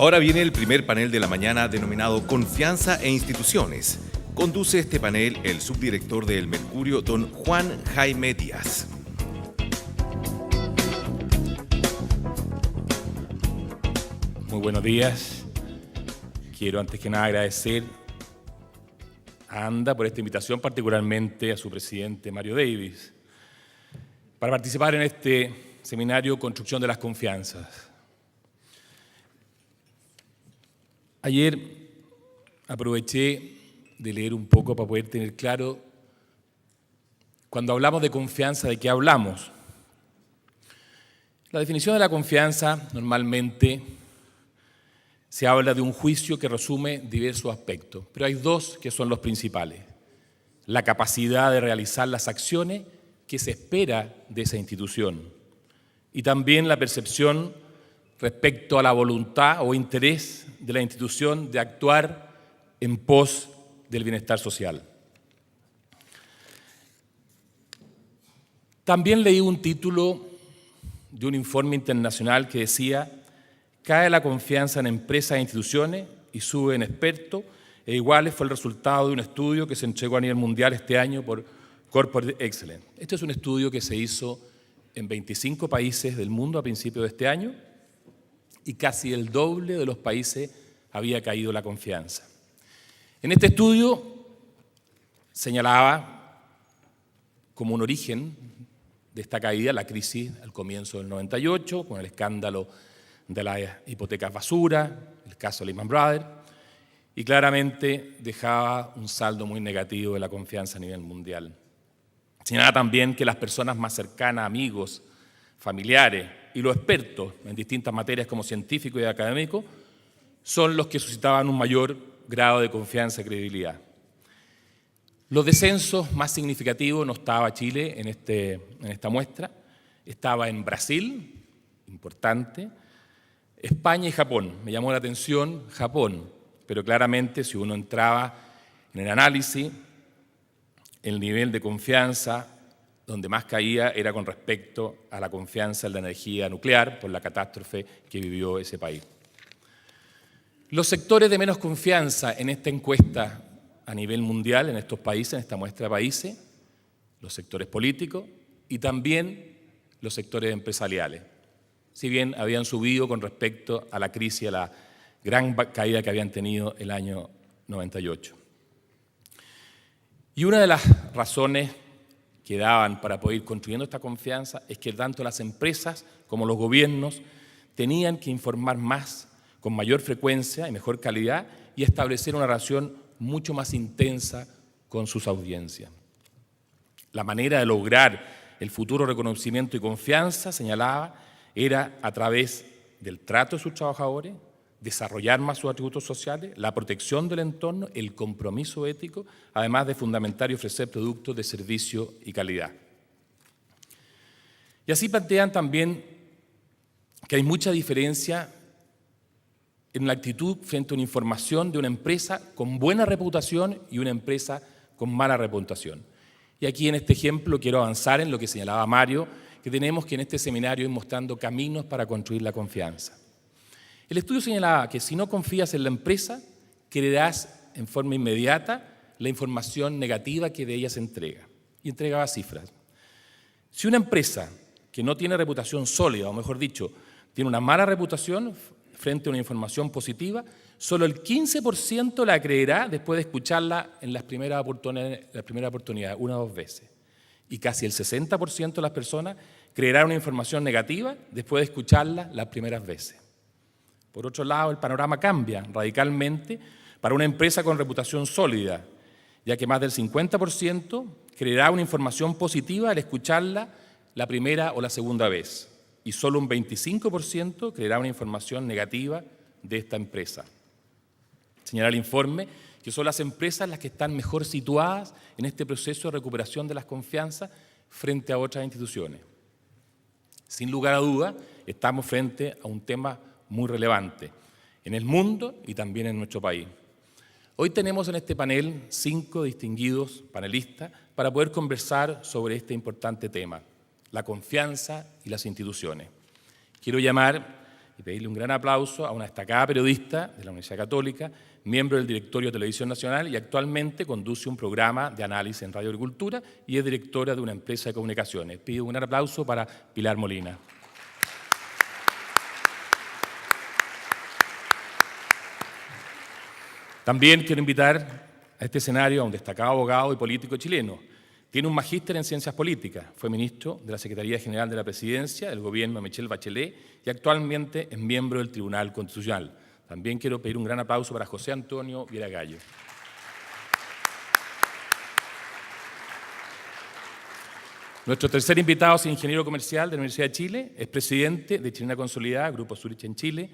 Ahora viene el primer panel de la mañana denominado Confianza e Instituciones. Conduce este panel el subdirector de El Mercurio, don Juan Jaime Díaz. Muy buenos días. Quiero antes que nada agradecer a ANDA por esta invitación, particularmente a su presidente Mario Davis, para participar en este seminario Construcción de las Confianzas. Ayer aproveché de leer un poco para poder tener claro, cuando hablamos de confianza, ¿de qué hablamos? La definición de la confianza normalmente se habla de un juicio que resume diversos aspectos, pero hay dos que son los principales. La capacidad de realizar las acciones que se espera de esa institución y también la percepción respecto a la voluntad o interés de la institución de actuar en pos del bienestar social. También leí un título de un informe internacional que decía: cae la confianza en empresas e instituciones y sube en expertos e iguales. Fue el resultado de un estudio que se entregó a nivel mundial este año por Corporate Excellence. Este es un estudio que se hizo en 25 países del mundo a principios de este año y casi el doble de los países había caído la confianza. En este estudio señalaba como un origen de esta caída la crisis al comienzo del 98, con el escándalo de las hipotecas basura, el caso Lehman Brothers, y claramente dejaba un saldo muy negativo de la confianza a nivel mundial. Señalaba también que las personas más cercanas, amigos, familiares y los expertos en distintas materias como científicos y académicos son los que suscitaban un mayor grado de confianza y credibilidad. Los descensos más significativos no estaba Chile en esta muestra, estaba en Brasil, importante, España y Japón. Me llamó la atención Japón, pero claramente si uno entraba en el análisis, el nivel de confianza donde más caía era con respecto a la confianza en la energía nuclear por la catástrofe que vivió ese país. Los sectores de menos confianza en esta encuesta a nivel mundial, en estos países, en esta muestra de países, los sectores políticos y también los sectores empresariales, si bien habían subido con respecto a la crisis, a la gran caída que habían tenido el año 98. Y una de las razones que daban para poder ir construyendo esta confianza es que tanto las empresas como los gobiernos tenían que informar más, con mayor frecuencia y mejor calidad, y establecer una relación mucho más intensa con sus audiencias. La manera de lograr el futuro reconocimiento y confianza, señalaba, era a través del trato de sus trabajadores, desarrollar más sus atributos sociales, la protección del entorno, el compromiso ético, además de fundamentar y ofrecer productos de servicio y calidad. Y así plantean también que hay mucha diferencia en la actitud frente a una información de una empresa con buena reputación y una empresa con mala reputación. Y aquí en este ejemplo quiero avanzar en lo que señalaba Mario, que tenemos que en este seminario ir mostrando caminos para construir la confianza. El estudio señalaba que si no confías en la empresa, creerás en forma inmediata la información negativa que de ella se entrega. Y entregaba cifras. Si una empresa que no tiene reputación sólida, o mejor dicho, tiene una mala reputación frente a una información positiva, solo el 15% la creerá después de escucharla en las primeras oportunidades, una o dos veces. Y casi el 60% de las personas creerá una información negativa después de escucharla las primeras veces. Por otro lado, el panorama cambia radicalmente para una empresa con reputación sólida, ya que más del 50% creerá una información positiva al escucharla la primera o la segunda vez, y solo un 25% creerá una información negativa de esta empresa. Señala el informe que son las empresas las que están mejor situadas en este proceso de recuperación de las confianzas frente a otras instituciones. Sin lugar a duda, estamos frente a un tema muy relevante en el mundo y también en nuestro país. Hoy tenemos en este panel 5 distinguidos panelistas para poder conversar sobre este importante tema, la confianza y las instituciones. Quiero llamar y pedirle un gran aplauso a una destacada periodista de la Universidad Católica, miembro del Directorio de Televisión Nacional y actualmente conduce un programa de análisis en Radio Agricultura y es directora de una empresa de comunicaciones. Pido un gran aplauso para Pilar Molina. También quiero invitar a este escenario a un destacado abogado y político chileno. Tiene un magíster en Ciencias Políticas, fue ministro de la Secretaría General de la Presidencia del gobierno de Michelle Bachelet y actualmente es miembro del Tribunal Constitucional. También quiero pedir un gran aplauso para José Antonio Vieragallo. Nuestro tercer invitado es ingeniero comercial de la Universidad de Chile, es presidente de Chilena Consolidada, Grupo Zurich en Chile.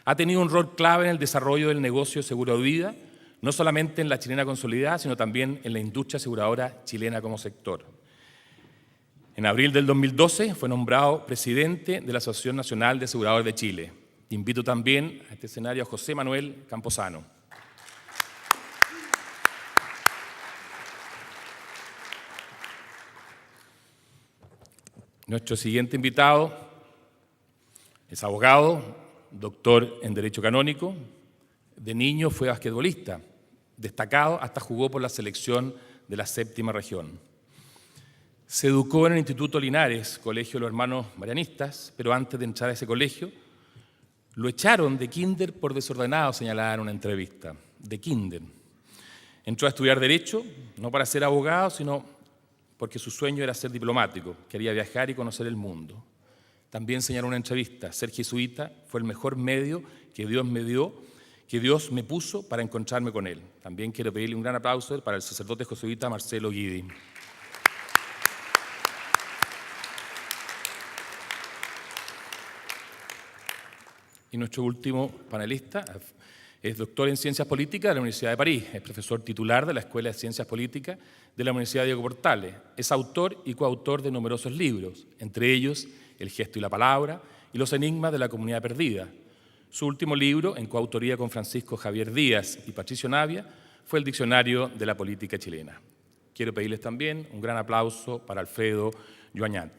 Ha tenido un rol clave en el desarrollo del negocio seguro de vida, no solamente en la Chilena Consolidada, sino también en la industria aseguradora chilena como sector. En abril del 2012 fue nombrado presidente de la Asociación Nacional de Aseguradores de Chile. Invito también a este escenario a José Manuel Camposano. Nuestro siguiente invitado es abogado, doctor en Derecho Canónico. De niño fue basquetbolista, destacado, hasta jugó por la selección de la 7ª región. Se educó en el Instituto Linares, colegio de los hermanos marianistas, pero antes de entrar a ese colegio, lo echaron de kinder por desordenado, señalaba en una entrevista, de kinder. Entró a estudiar Derecho, no para ser abogado, sino porque su sueño era ser diplomático, quería viajar y conocer el mundo. También señaló en una entrevista, ser jesuita fue el mejor medio que Dios me dio, que Dios me puso para encontrarme con Él. También quiero pedirle un gran aplauso para el sacerdote jesuita Marcelo Guidi. Y nuestro último panelista es doctor en Ciencias Políticas de la Universidad de París, es profesor titular de la Escuela de Ciencias Políticas de la Universidad Diego Portales, es autor y coautor de numerosos libros, entre ellos El gesto y la palabra y Los enigmas de la comunidad perdida. Su último libro, en coautoría con Francisco Javier Díaz y Patricio Navia, fue el Diccionario de la Política Chilena. Quiero pedirles también un gran aplauso para Alfredo Joañat.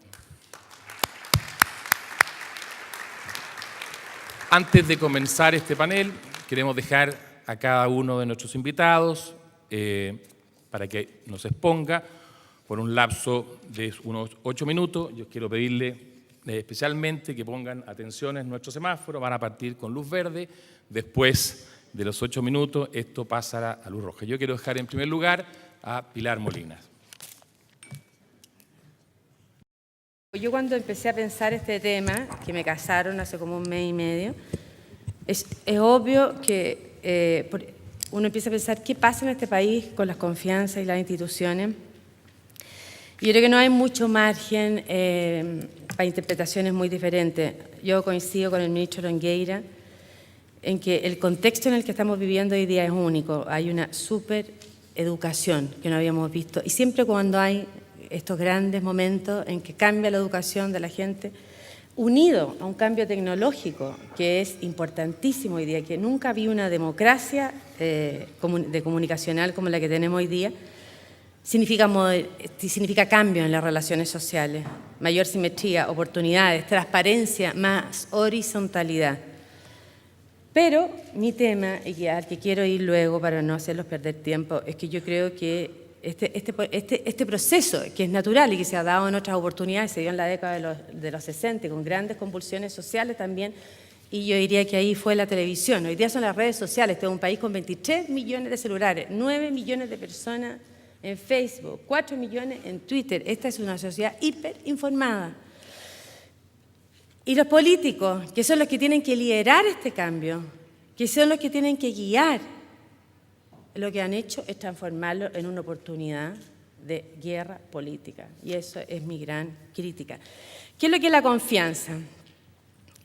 Antes de comenzar este panel, queremos dejar a cada uno de nuestros invitados para que nos exponga por un lapso de unos 8 minutos. Yo quiero pedirle especialmente que pongan atención en nuestro semáforo, van a partir con luz verde, después de los 8 minutos esto pasará a luz roja. Yo quiero dejar en primer lugar a Pilar Molina. Yo cuando empecé a pensar este tema, que me casaron hace como 1 mes y medio, es obvio que uno empieza a pensar qué pasa en este país con las confianzas y las instituciones. Y yo creo que no hay mucho margen para interpretaciones muy diferentes. Yo coincido con el ministro Longueira en que el contexto en el que estamos viviendo hoy día es único. Hay una supereducación que no habíamos visto. Y siempre cuando hay estos grandes momentos en que cambia la educación de la gente, unido a un cambio tecnológico que es importantísimo hoy día, que nunca vi una democracia comunicacional como la que tenemos hoy día, significa cambio en las relaciones sociales, mayor simetría, oportunidades, transparencia, más horizontalidad. Pero mi tema, y al que quiero ir luego para no hacerlos perder tiempo, es que yo creo que este proceso, que es natural y que se ha dado en otras oportunidades, se dio en la década de los 60, con grandes convulsiones sociales también, y yo diría que ahí fue la televisión. Hoy día son las redes sociales, este es un país con 23 millones de celulares, 9 millones de personas en Facebook, 4 millones en Twitter. Esta es una sociedad hiperinformada. Y los políticos, que son los que tienen que liderar este cambio, que son los que tienen que guiar, lo que han hecho es transformarlo en una oportunidad de guerra política. Y eso es mi gran crítica. ¿Qué es lo que es la confianza?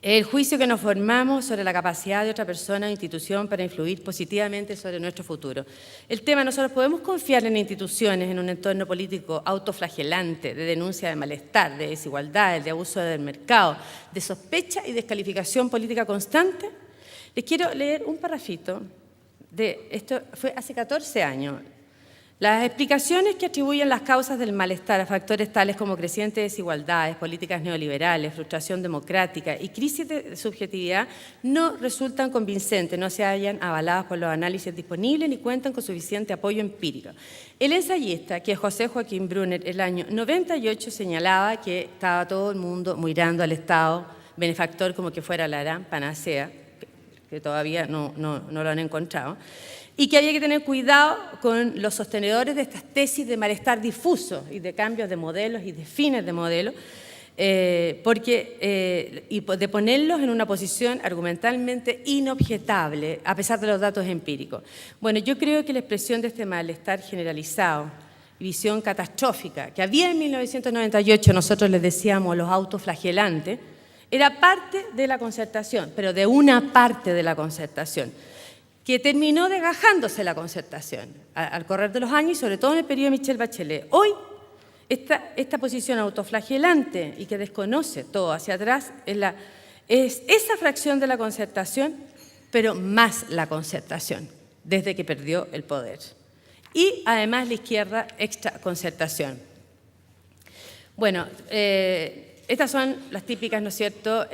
El juicio que nos formamos sobre la capacidad de otra persona o institución para influir positivamente sobre nuestro futuro. El tema, nosotros podemos confiar en instituciones en un entorno político autoflagelante, de denuncia de malestar, de desigualdades, de abuso del mercado, de sospecha y descalificación política constante. Les quiero leer un parrafito de esto, fue hace 14 años. Las explicaciones que atribuyen las causas del malestar a factores tales como crecientes desigualdades, políticas neoliberales, frustración democrática y crisis de subjetividad no resultan convincentes, no se hallan avaladas por los análisis disponibles ni cuentan con suficiente apoyo empírico. El ensayista, que es José Joaquín Brunner, el año 98 señalaba que estaba todo el mundo mirando al Estado benefactor como que fuera la gran panacea, que todavía no lo han encontrado, y que había que tener cuidado con los sostenedores de estas tesis de malestar difuso y de cambios de modelos y de fines de modelos, y de ponerlos en una posición argumentalmente inobjetable, a pesar de los datos empíricos. Bueno, yo creo que la expresión de este malestar generalizado, visión catastrófica, que había en 1998, nosotros les decíamos los autoflagelantes, era parte de la concertación, pero de una parte de la concertación, que terminó desgajándose la concertación al correr de los años y sobre todo en el periodo de Michelle Bachelet. Hoy, esta posición autoflagelante y que desconoce todo hacia atrás es esa fracción de la concertación, pero más la concertación, desde que perdió el poder. Y además la izquierda extra concertación. Bueno, estas son las típicas, ¿no es cierto?,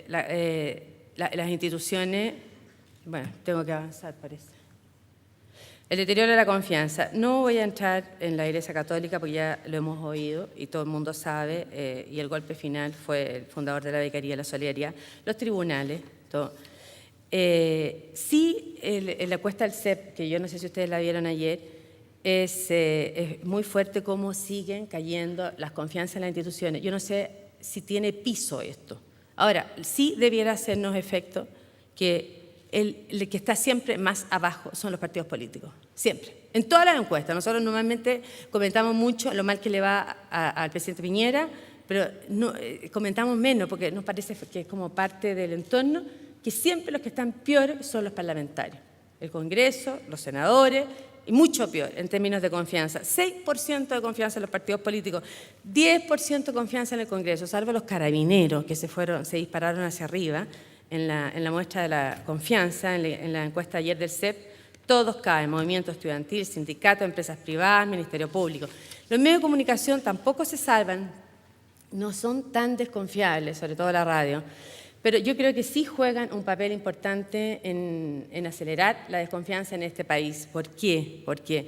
las instituciones. Bueno, tengo que avanzar, parece. El deterioro de la confianza. No voy a entrar en la Iglesia Católica porque ya lo hemos oído y todo el mundo sabe, y el golpe final fue el fundador de la Vicaría de la Solidaridad. Los tribunales, todo. Sí, en la encuesta del CEP, que yo no sé si ustedes la vieron ayer, es muy fuerte cómo siguen cayendo las confianzas en las instituciones. Yo no sé si tiene piso esto. Ahora, sí debiera hacernos efecto que el que está siempre más abajo son los partidos políticos, siempre. En todas las encuestas, nosotros normalmente comentamos mucho lo mal que le va al presidente Piñera, pero no, comentamos menos porque nos parece que es como parte del entorno, que siempre los que están peor son los parlamentarios, el Congreso, los senadores, y mucho peor en términos de confianza. 6% de confianza en los partidos políticos, 10% de confianza en el Congreso, salvo los carabineros que se dispararon hacia arriba, en la muestra de la confianza, en la encuesta ayer del CEP, todos caen, movimiento estudiantil, sindicato, empresas privadas, Ministerio Público. Los medios de comunicación tampoco se salvan, no son tan desconfiables, sobre todo la radio, pero yo creo que sí juegan un papel importante en acelerar la desconfianza en este país. ¿Por qué? Porque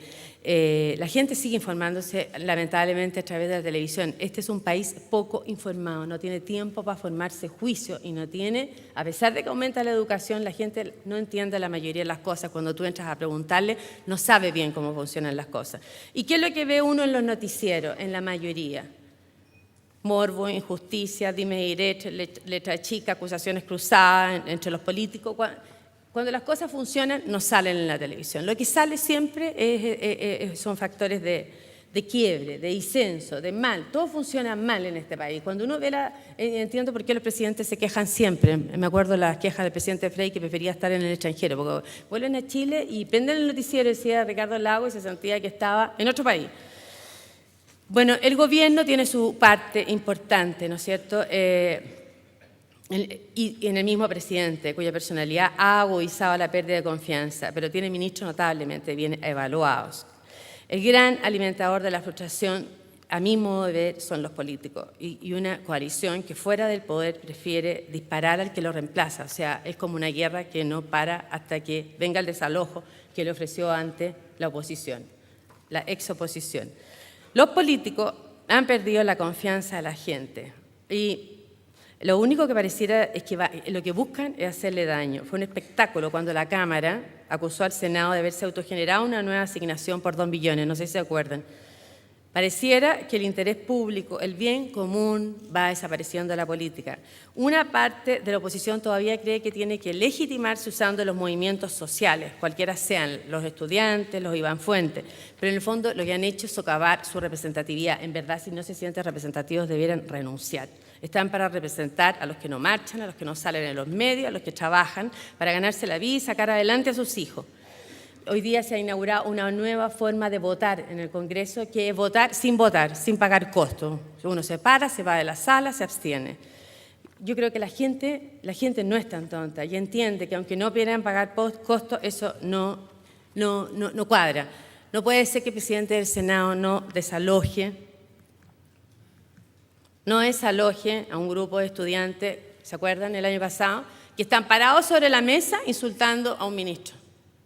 la gente sigue informándose, lamentablemente, a través de la televisión. Este es un país poco informado, no tiene tiempo para formarse juicio y no tiene, a pesar de que aumenta la educación, la gente no entiende la mayoría de las cosas. Cuando tú entras a preguntarle, no sabe bien cómo funcionan las cosas. ¿Y qué es lo que ve uno en los noticieros, en la mayoría? Morbo, injusticia, dime y direte, letra chica, acusaciones cruzadas entre los políticos. Cuando las cosas funcionan, no salen en la televisión. Lo que sale siempre son factores de quiebre, de disenso, de mal. Todo funciona mal en este país. Cuando uno ve entiendo por qué los presidentes se quejan siempre. Me acuerdo de las quejas del presidente Frey que prefería estar en el extranjero, porque vuelven a Chile y prenden el noticiero, decía Ricardo Lagos, y se sentía que estaba en otro país. Bueno, el gobierno tiene su parte importante, ¿no es cierto?, y en el mismo presidente, cuya personalidad ha agudizado la pérdida de confianza, pero tiene ministros notablemente bien evaluados. El gran alimentador de la frustración, a mi modo de ver, son los políticos y una coalición que fuera del poder prefiere disparar al que lo reemplaza. O sea, es como una guerra que no para hasta que venga el desalojo que le ofreció antes la oposición, la exoposición. Los políticos han perdido la confianza de la gente y lo único que pareciera es que lo que buscan es hacerle daño. Fue un espectáculo cuando la Cámara acusó al Senado de haberse autogenerado una nueva asignación por 2 billones, no sé si se acuerdan. Pareciera que el interés público, el bien común, va desapareciendo de la política. Una parte de la oposición todavía cree que tiene que legitimarse usando los movimientos sociales, cualquiera sean, los estudiantes, los Iván Fuentes, pero en el fondo lo que han hecho es socavar su representatividad. En verdad, si no se sienten representativos, debieran renunciar. Están para representar a los que no marchan, a los que no salen en los medios, a los que trabajan para ganarse la vida y sacar adelante a sus hijos. Hoy día se ha inaugurado una nueva forma de votar en el Congreso, que es votar, sin pagar costos. Uno se para, se va de la sala, se abstiene. Yo creo que la gente no es tan tonta y entiende que aunque no quieran pagar costos, eso no cuadra. No puede ser que el presidente del Senado no desaloje a un grupo de estudiantes, ¿se acuerdan el año pasado? Que están parados sobre la mesa insultando a un ministro.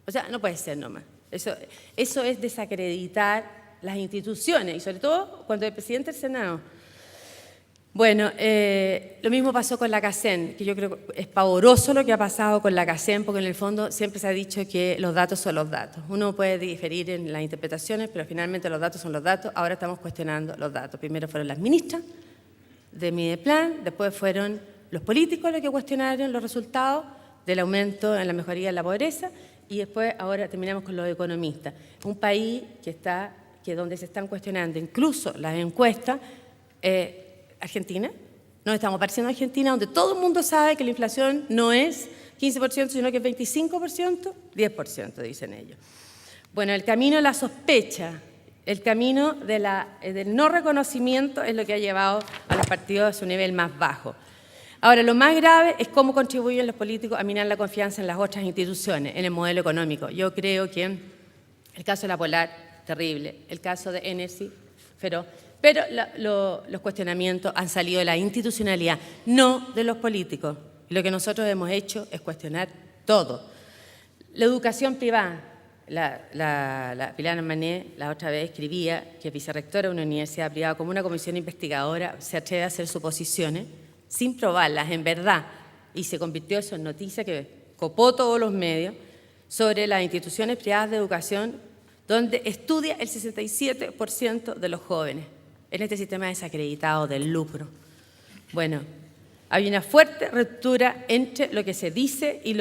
O sea, no puede ser nomás. Eso es desacreditar las instituciones y sobre todo cuando el presidente del Senado. Bueno, lo mismo pasó con la CACEN, que yo creo que es pavoroso lo que ha pasado con la CACEN, porque en el fondo siempre se ha dicho que los datos son los datos. Uno puede diferir en las interpretaciones, pero finalmente los datos son los datos. Ahora estamos cuestionando los datos. Primero fueron las ministras de Mideplan, después fueron los políticos los que cuestionaron los resultados del aumento en la mejoría de la pobreza y después ahora terminamos con los economistas. Un país que donde se están cuestionando incluso las encuestas, Argentina, nos estamos pareciendo a Argentina, donde todo el mundo sabe que la inflación no es 15%, sino que es 25%, 10%, dicen ellos. Bueno, el camino de la sospecha, el camino del no reconocimiento es lo que ha llevado a los partidos a su nivel más bajo. Ahora, lo más grave es cómo contribuyen los políticos a minar la confianza en las otras instituciones, en el modelo económico. Yo creo que el caso de la Polar, terrible, el caso de Energy, feroz, pero los cuestionamientos han salido de la institucionalidad, no de los políticos. Y lo que nosotros hemos hecho es cuestionar todo. La educación privada, la Pilar Mané la otra vez escribía que vicerrectora de una universidad privada como una comisión investigadora se atreve a hacer suposiciones sin probarlas en verdad, y se convirtió eso en noticia que copó todos los medios, sobre las instituciones privadas de educación donde estudia el 67% de los jóvenes en este sistema desacreditado del lucro. Bueno, hay una fuerte ruptura entre lo que se dice y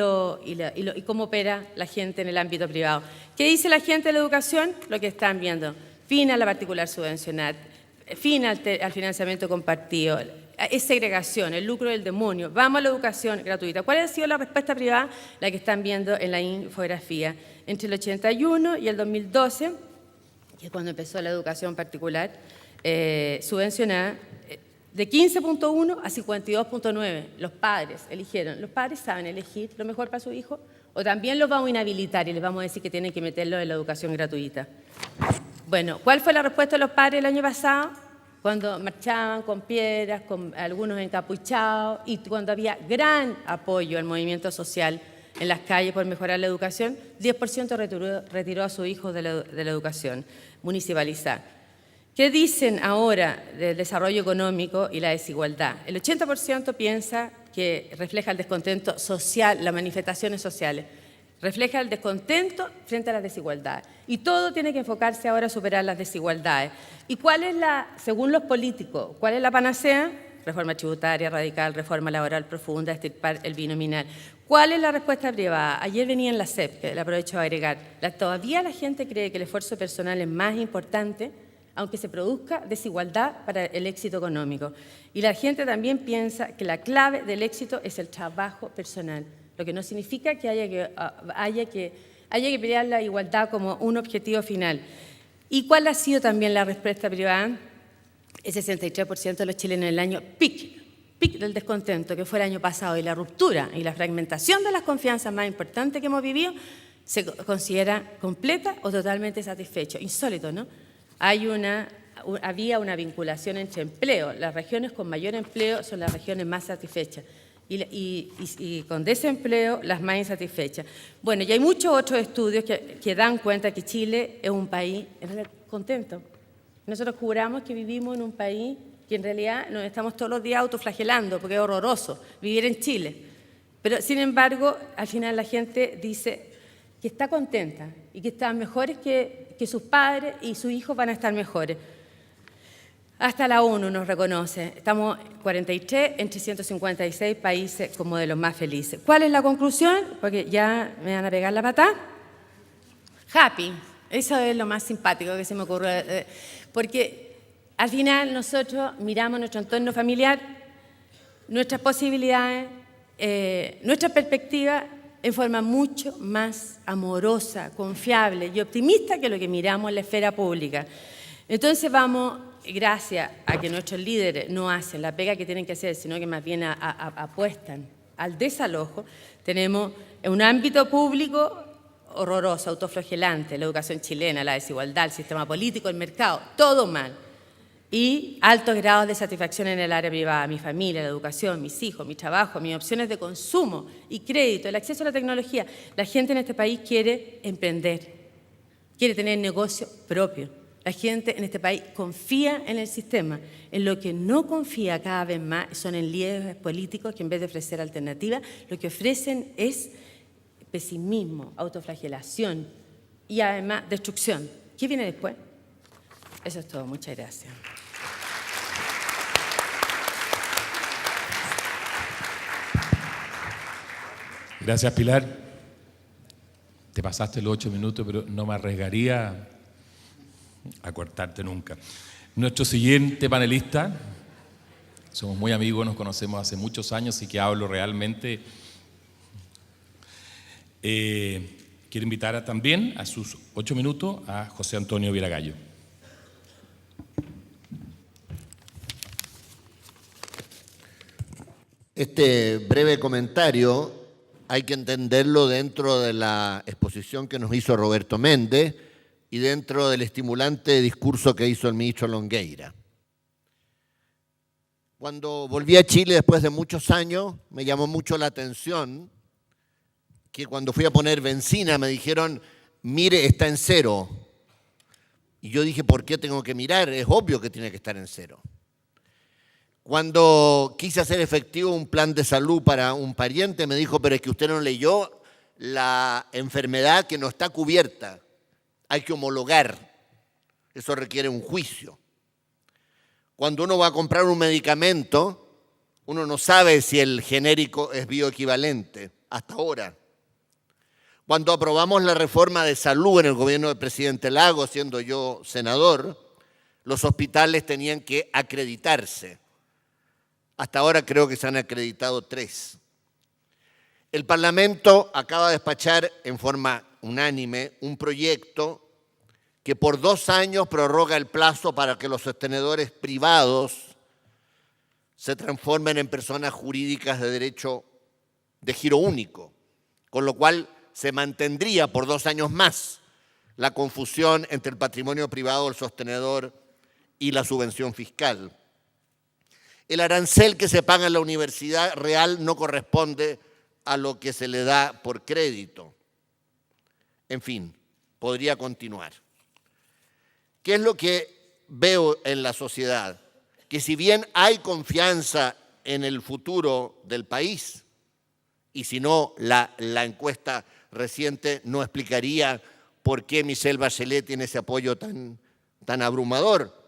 cómo opera la gente en el ámbito privado. ¿Qué dice la gente de la educación? Lo que están viendo. Fin a la particular subvencional, fin al financiamiento compartido, es segregación, el lucro del demonio. Vamos a la educación gratuita. ¿Cuál ha sido la respuesta privada? La que están viendo en la infografía. Entre el 81 y el 2012, que es cuando empezó la educación particular, subvencionada, de 15.1 a 52.9. Los padres eligieron. ¿Los padres saben elegir lo mejor para su hijo? ¿O también los vamos a inhabilitar y les vamos a decir que tienen que meterlo en la educación gratuita? Bueno, ¿cuál fue la respuesta de los padres el año pasado? Cuando marchaban con piedras, con algunos encapuchados y cuando había gran apoyo al movimiento social en las calles por mejorar la educación, 10% retiró a sus hijos de la educación municipalizada. ¿Qué dicen ahora del desarrollo económico y la desigualdad? El 80% piensa que refleja el descontento social, las manifestaciones sociales. Refleja el descontento frente a las desigualdades. Y todo tiene que enfocarse ahora a superar las desigualdades. ¿Y cuál es según los políticos, cuál es la panacea? Reforma tributaria radical, reforma laboral profunda, extirpar el binominal. ¿Cuál es la respuesta privada? Ayer venía en la CEP, que le aprovecho a agregar. Todavía la gente cree que el esfuerzo personal es más importante, aunque se produzca desigualdad para el éxito económico. Y la gente también piensa que la clave del éxito es el trabajo personal, lo que no significa que haya que pelear la igualdad como un objetivo final. ¿Y cuál ha sido también la respuesta privada? El 63% de los chilenos en el año pic del descontento, que fue el año pasado, y la ruptura y la fragmentación de las confianzas más importantes que hemos vivido, se considera completa o totalmente satisfecho. Insólito, ¿no? Había una vinculación entre empleo. Las regiones con mayor empleo son las regiones más satisfechas. Y con desempleo las más insatisfechas. Bueno, y hay muchos otros estudios que dan cuenta que Chile es un país contento. Nosotros juramos que vivimos en un país que en realidad nos estamos todos los días autoflagelando porque es horroroso vivir en Chile. Pero sin embargo, al final la gente dice que está contenta y que están mejores que sus padres y sus hijos van a estar mejores. Hasta la ONU nos reconoce. Estamos 43 entre 156 países como de los más felices. ¿Cuál es la conclusión? Porque ya me van a pegar la patada. Happy. Eso es lo más simpático que se me ocurre. Porque al final nosotros miramos nuestro entorno familiar, nuestras posibilidades, nuestra perspectiva en forma mucho más amorosa, confiable y optimista que lo que miramos en la esfera pública. Entonces vamos, gracias a que nuestros líderes no hacen la pega que tienen que hacer, sino que más bien apuestan al desalojo, tenemos un ámbito público horroroso, autoflagelante, la educación chilena, la desigualdad, el sistema político, el mercado, todo mal. Y altos grados de satisfacción en el área privada, mi familia, la educación, mis hijos, mi trabajo, mis opciones de consumo y crédito, el acceso a la tecnología. La gente en este país quiere emprender, quiere tener negocio propio. La gente en este país confía en el sistema. En lo que no confía cada vez más son en líderes políticos que en vez de ofrecer alternativas, lo que ofrecen es pesimismo, autoflagelación y además destrucción. ¿Qué viene después? Eso es todo. Muchas gracias. Gracias, Pilar. Te pasaste los 8 minutos, pero no me arriesgaría a cortarte nunca. Nuestro siguiente panelista, somos muy amigos, nos conocemos hace muchos años y que hablo realmente. Quiero invitar también a sus 8 minutos a José Antonio Viragallo. Este breve comentario hay que entenderlo dentro de la exposición que nos hizo Roberto Méndez y dentro del estimulante discurso que hizo el ministro Longueira. Cuando volví a Chile después de muchos años, me llamó mucho la atención que cuando fui a poner benzina me dijeron, mire, está en cero. Y yo dije, ¿por qué tengo que mirar? Es obvio que tiene que estar en cero. Cuando quise hacer efectivo un plan de salud para un pariente, me dijo, pero es que usted no leyó la enfermedad que no está cubierta. Hay que homologar. Eso requiere un juicio. Cuando uno va a comprar un medicamento, uno no sabe si el genérico es bioequivalente, hasta ahora. Cuando aprobamos la reforma de salud en el gobierno del presidente Lagos, siendo yo senador, los hospitales tenían que acreditarse. Hasta ahora creo que se han acreditado 3. El Parlamento acaba de despachar en forma unánime un proyecto que por 2 años prorroga el plazo para que los sostenedores privados se transformen en personas jurídicas de derecho de giro único, con lo cual se mantendría por 2 años más la confusión entre el patrimonio privado del sostenedor y la subvención fiscal. El arancel que se paga en la universidad real no corresponde a lo que se le da por crédito. En fin, podría continuar. ¿Qué es lo que veo en la sociedad? Que si bien hay confianza en el futuro del país, y si no, la encuesta reciente no explicaría por qué Michelle Bachelet tiene ese apoyo tan abrumador.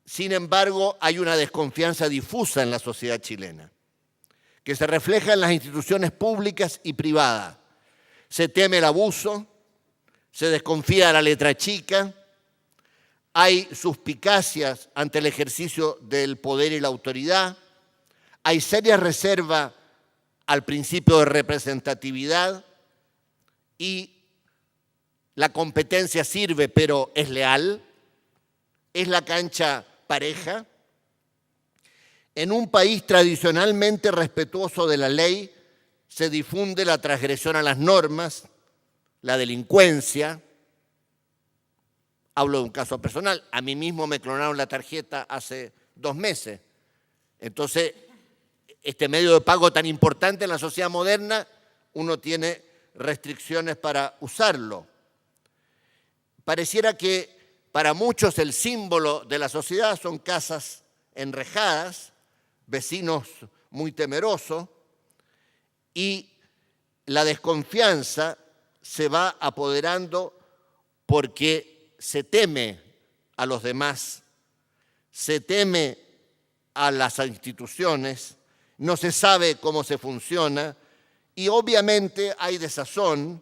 Sin embargo, hay una desconfianza difusa en la sociedad chilena, que se refleja en las instituciones públicas y privadas. Se teme el abuso, se desconfía de la letra chica, hay suspicacias ante el ejercicio del poder y la autoridad, hay serias reservas al principio de representatividad y la competencia sirve pero es leal, es la cancha pareja. En un país tradicionalmente respetuoso de la ley se difunde la transgresión a las normas, la delincuencia. Hablo de un caso personal. A mí mismo me clonaron la tarjeta hace 2 meses. Entonces, este medio de pago tan importante en la sociedad moderna, uno tiene restricciones para usarlo. Pareciera que para muchos el símbolo de la sociedad son casas enrejadas, vecinos muy temerosos, y la desconfianza se va apoderando porque se teme a los demás, se teme a las instituciones, no se sabe cómo se funciona y obviamente hay desazón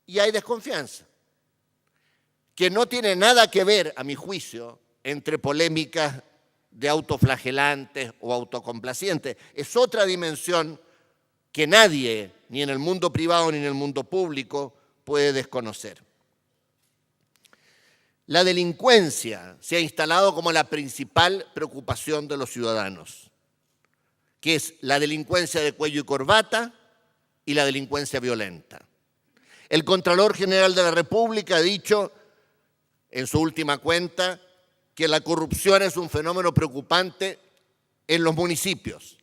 y hay desconfianza, que no tiene nada que ver, a mi juicio, entre polémicas de autoflagelantes o autocomplacientes. Es otra dimensión que nadie, ni en el mundo privado ni en el mundo público, puede desconocer. La delincuencia se ha instalado como la principal preocupación de los ciudadanos, que es la delincuencia de cuello y corbata y la delincuencia violenta. El Contralor General de la República ha dicho en su última cuenta que la corrupción es un fenómeno preocupante en los municipios,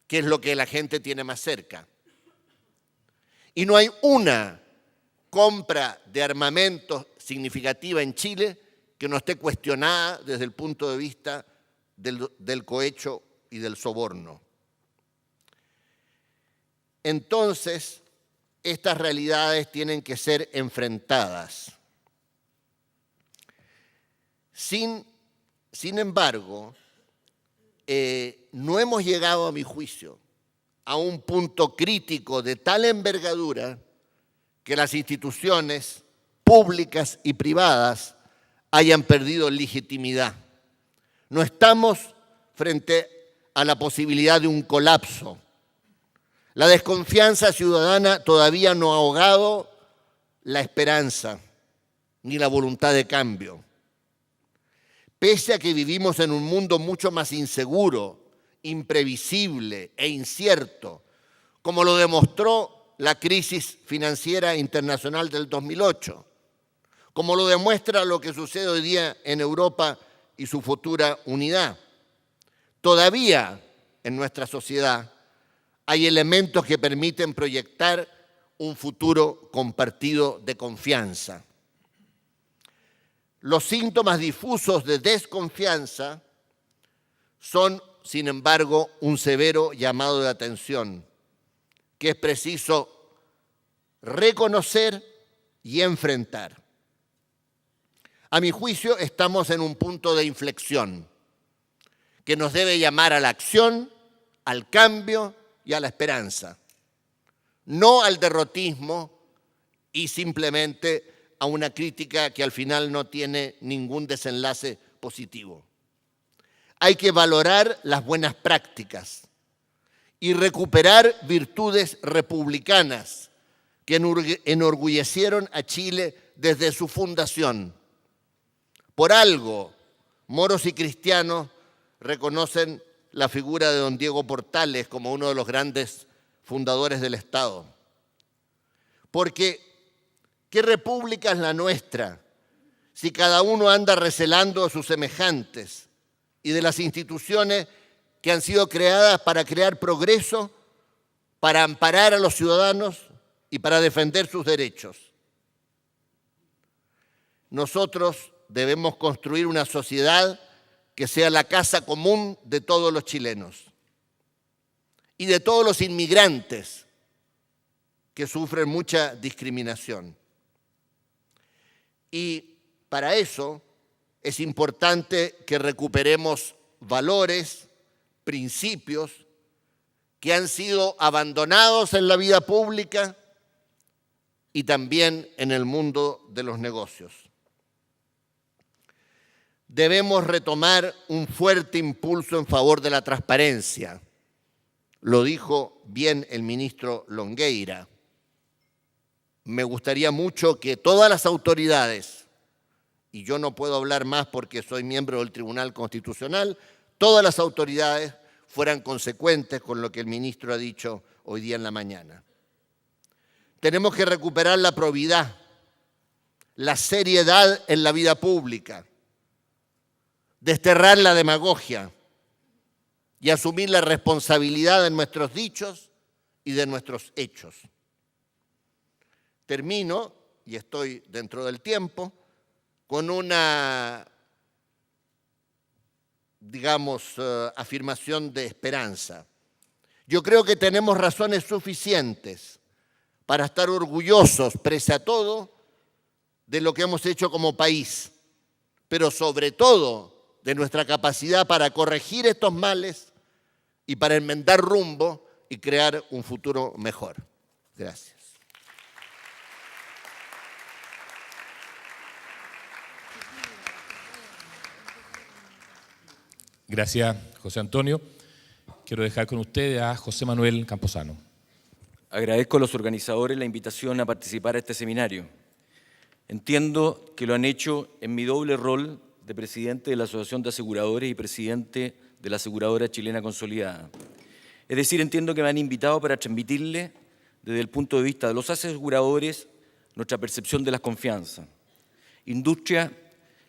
que es lo que la gente tiene más cerca. Y no hay una compra de armamentos significativa en Chile que no esté cuestionada desde el punto de vista del cohecho y del soborno. Entonces, estas realidades tienen que ser enfrentadas. Sin embargo, no hemos llegado, a mi juicio, a un punto crítico de tal envergadura que las instituciones públicas y privadas hayan perdido legitimidad. No estamos frente a la posibilidad de un colapso. La desconfianza ciudadana todavía no ha ahogado la esperanza ni la voluntad de cambio. Pese a que vivimos en un mundo mucho más inseguro, imprevisible e incierto, como lo demostró la crisis financiera internacional del 2008, como lo demuestra lo que sucede hoy día en Europa y su futura unidad. Todavía en nuestra sociedad hay elementos que permiten proyectar un futuro compartido de confianza. Los síntomas difusos de desconfianza son, sin embargo, un severo llamado de atención, que es preciso reconocer y enfrentar. A mi juicio, estamos en un punto de inflexión que nos debe llamar a la acción, al cambio y a la esperanza, no al derrotismo y simplemente a una crítica que al final no tiene ningún desenlace positivo. Hay que valorar las buenas prácticas y recuperar virtudes republicanas que enorgullecieron a Chile desde su fundación. Por algo, moros y cristianos reconocen la figura de don Diego Portales como uno de los grandes fundadores del Estado. Porque, ¿qué república es la nuestra si cada uno anda recelando a sus semejantes y de las instituciones que han sido creadas para crear progreso, para amparar a los ciudadanos y para defender sus derechos? Nosotros debemos construir una sociedad que sea la casa común de todos los chilenos y de todos los inmigrantes que sufren mucha discriminación. Y para eso es importante que recuperemos valores, principios que han sido abandonados en la vida pública y también en el mundo de los negocios. Debemos retomar un fuerte impulso en favor de la transparencia. Lo dijo bien el ministro Longueira. Me gustaría mucho que todas las autoridades, y yo no puedo hablar más porque soy miembro del Tribunal Constitucional, todas las autoridades fueran consecuentes con lo que el ministro ha dicho hoy día en la mañana. Tenemos que recuperar la probidad, la seriedad en la vida pública, desterrar la demagogia y asumir la responsabilidad de nuestros dichos y de nuestros hechos. Termino, y estoy dentro del tiempo, con una, afirmación de esperanza. Yo creo que tenemos razones suficientes para estar orgullosos, pese a todo, de lo que hemos hecho como país, pero sobre todo de nuestra capacidad para corregir estos males y para enmendar rumbo y crear un futuro mejor. Gracias. Gracias, José Antonio. Quiero dejar con ustedes a José Manuel Camposano. Agradezco a los organizadores la invitación a participar a este seminario. Entiendo que lo han hecho en mi doble rol de presidente de la Asociación de Aseguradores y presidente de la Aseguradora Chilena Consolidada. Es decir, entiendo que me han invitado para transmitirles desde el punto de vista de los aseguradores, nuestra percepción de la confianza. Industria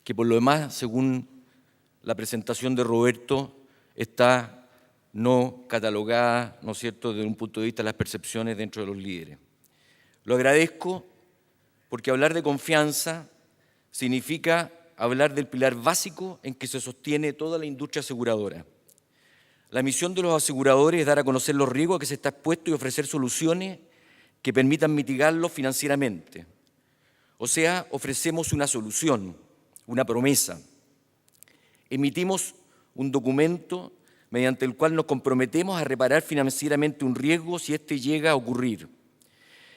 que por lo demás, según la presentación de Roberto, está no catalogada, ¿no es cierto?, desde un punto de vista de las percepciones dentro de los líderes. Lo agradezco porque hablar de confianza significa hablar del pilar básico en que se sostiene toda la industria aseguradora. La misión de los aseguradores es dar a conocer los riesgos a que se está expuesto y ofrecer soluciones que permitan mitigarlos financieramente. O sea, ofrecemos una solución, una promesa. Emitimos un documento mediante el cual nos comprometemos a reparar financieramente un riesgo si éste llega a ocurrir.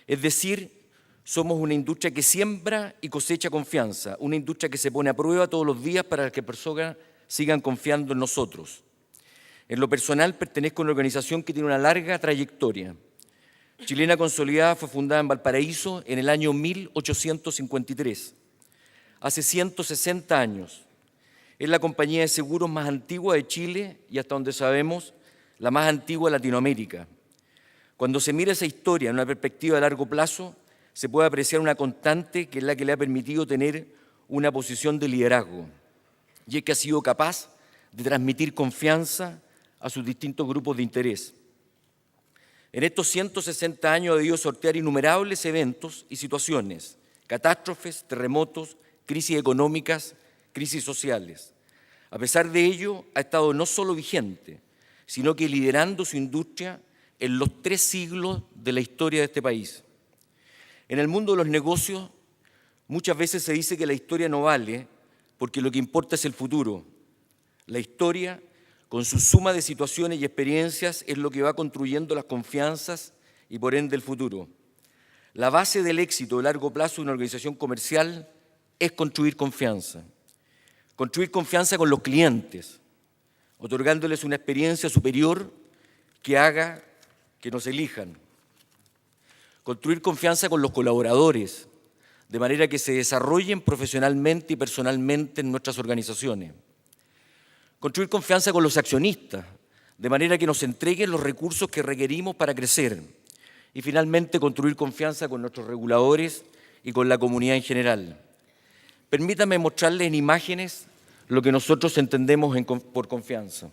Es decir, somos una industria que siembra y cosecha confianza, una industria que se pone a prueba todos los días para que personas sigan confiando en nosotros. En lo personal, pertenezco a una organización que tiene una larga trayectoria. Chilena Consolidada fue fundada en Valparaíso en el año 1853, hace 160 años. Es la compañía de seguros más antigua de Chile y, hasta donde sabemos, la más antigua de Latinoamérica. Cuando se mira esa historia en una perspectiva de largo plazo, se puede apreciar una constante que es la que le ha permitido tener una posición de liderazgo, y es que ha sido capaz de transmitir confianza a sus distintos grupos de interés. En estos 160 años ha debido sortear innumerables eventos y situaciones, catástrofes, terremotos, crisis económicas, crisis sociales. A pesar de ello, ha estado no solo vigente, sino que liderando su industria en los 3 siglos de la historia de este país. En el mundo de los negocios, muchas veces se dice que la historia no vale porque lo que importa es el futuro. La historia, con su suma de situaciones y experiencias, es lo que va construyendo las confianzas y por ende el futuro. La base del éxito de largo plazo de una organización comercial es construir confianza. Construir confianza con los clientes, otorgándoles una experiencia superior que haga que nos elijan. Construir confianza con los colaboradores, de manera que se desarrollen profesionalmente y personalmente en nuestras organizaciones. Construir confianza con los accionistas, de manera que nos entreguen los recursos que requerimos para crecer. Y finalmente, construir confianza con nuestros reguladores y con la comunidad en general. Permítanme mostrarles en imágenes lo que nosotros entendemos por confianza.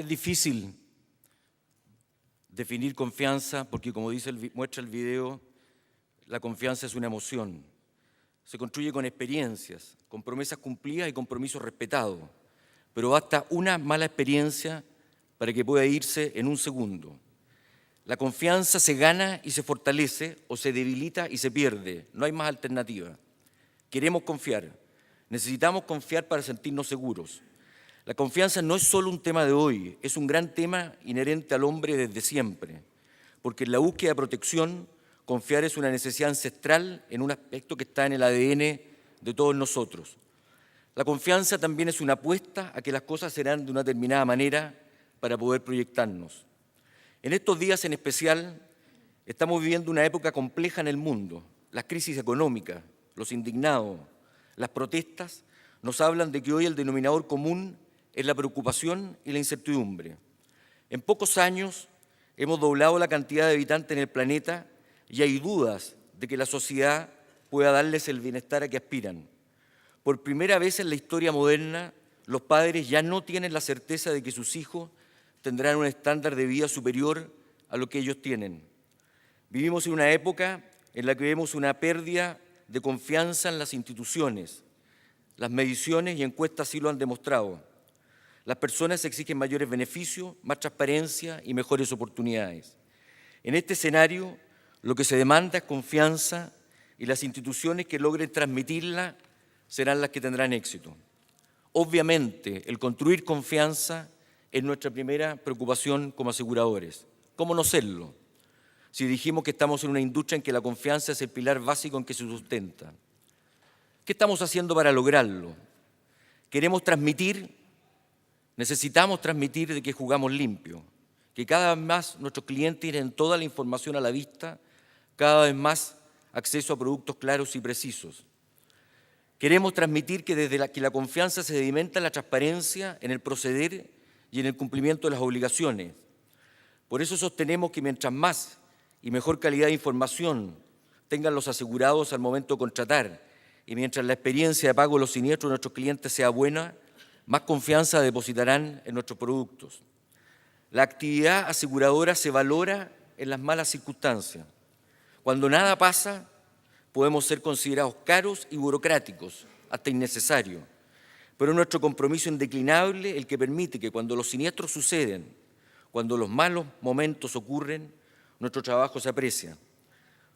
difícil definir confianza porque, como muestra el video, la confianza es una emoción. Se construye con experiencias, con promesas cumplidas y compromisos respetados. Pero basta una mala experiencia para que pueda irse en un segundo. La confianza se gana y se fortalece, o se debilita y se pierde. No hay más alternativa. Queremos confiar. Necesitamos confiar para sentirnos seguros. La confianza no es solo un tema de hoy, es un gran tema inherente al hombre desde siempre. Porque en la búsqueda de protección, confiar es una necesidad ancestral en un aspecto que está en el ADN de todos nosotros. La confianza también es una apuesta a que las cosas serán de una determinada manera para poder proyectarnos. En estos días en especial, estamos viviendo una época compleja en el mundo. Las crisis económicas, los indignados, las protestas nos hablan de que hoy el denominador común es la preocupación y la incertidumbre. En pocos años hemos doblado la cantidad de habitantes en el planeta y hay dudas de que la sociedad pueda darles el bienestar a que aspiran. Por primera vez en la historia moderna, los padres ya no tienen la certeza de que sus hijos tendrán un estándar de vida superior a lo que ellos tienen. Vivimos en una época en la que vemos una pérdida de confianza en las instituciones. Las mediciones y encuestas sí lo han demostrado. Las personas exigen mayores beneficios, más transparencia y mejores oportunidades. En este escenario, lo que se demanda es confianza y las instituciones que logren transmitirla serán las que tendrán éxito. Obviamente, el construir confianza es nuestra primera preocupación como aseguradores. ¿Cómo no serlo? Si dijimos que estamos en una industria en que la confianza es el pilar básico en que se sustenta. ¿Qué estamos haciendo para lograrlo? Necesitamos transmitir de que jugamos limpio, que cada vez más nuestros clientes tienen toda la información a la vista, cada vez más acceso a productos claros y precisos. Queremos transmitir que que la confianza se sedimenta en la transparencia, en el proceder y en el cumplimiento de las obligaciones. Por eso sostenemos que mientras más y mejor calidad de información tengan los asegurados al momento de contratar y mientras la experiencia de pago de los siniestros de nuestros clientes sea buena, más confianza depositarán en nuestros productos. La actividad aseguradora se valora en las malas circunstancias. Cuando nada pasa, podemos ser considerados caros y burocráticos, hasta innecesarios. Pero es nuestro compromiso indeclinable el que permite que cuando los siniestros suceden, cuando los malos momentos ocurren, nuestro trabajo se aprecia.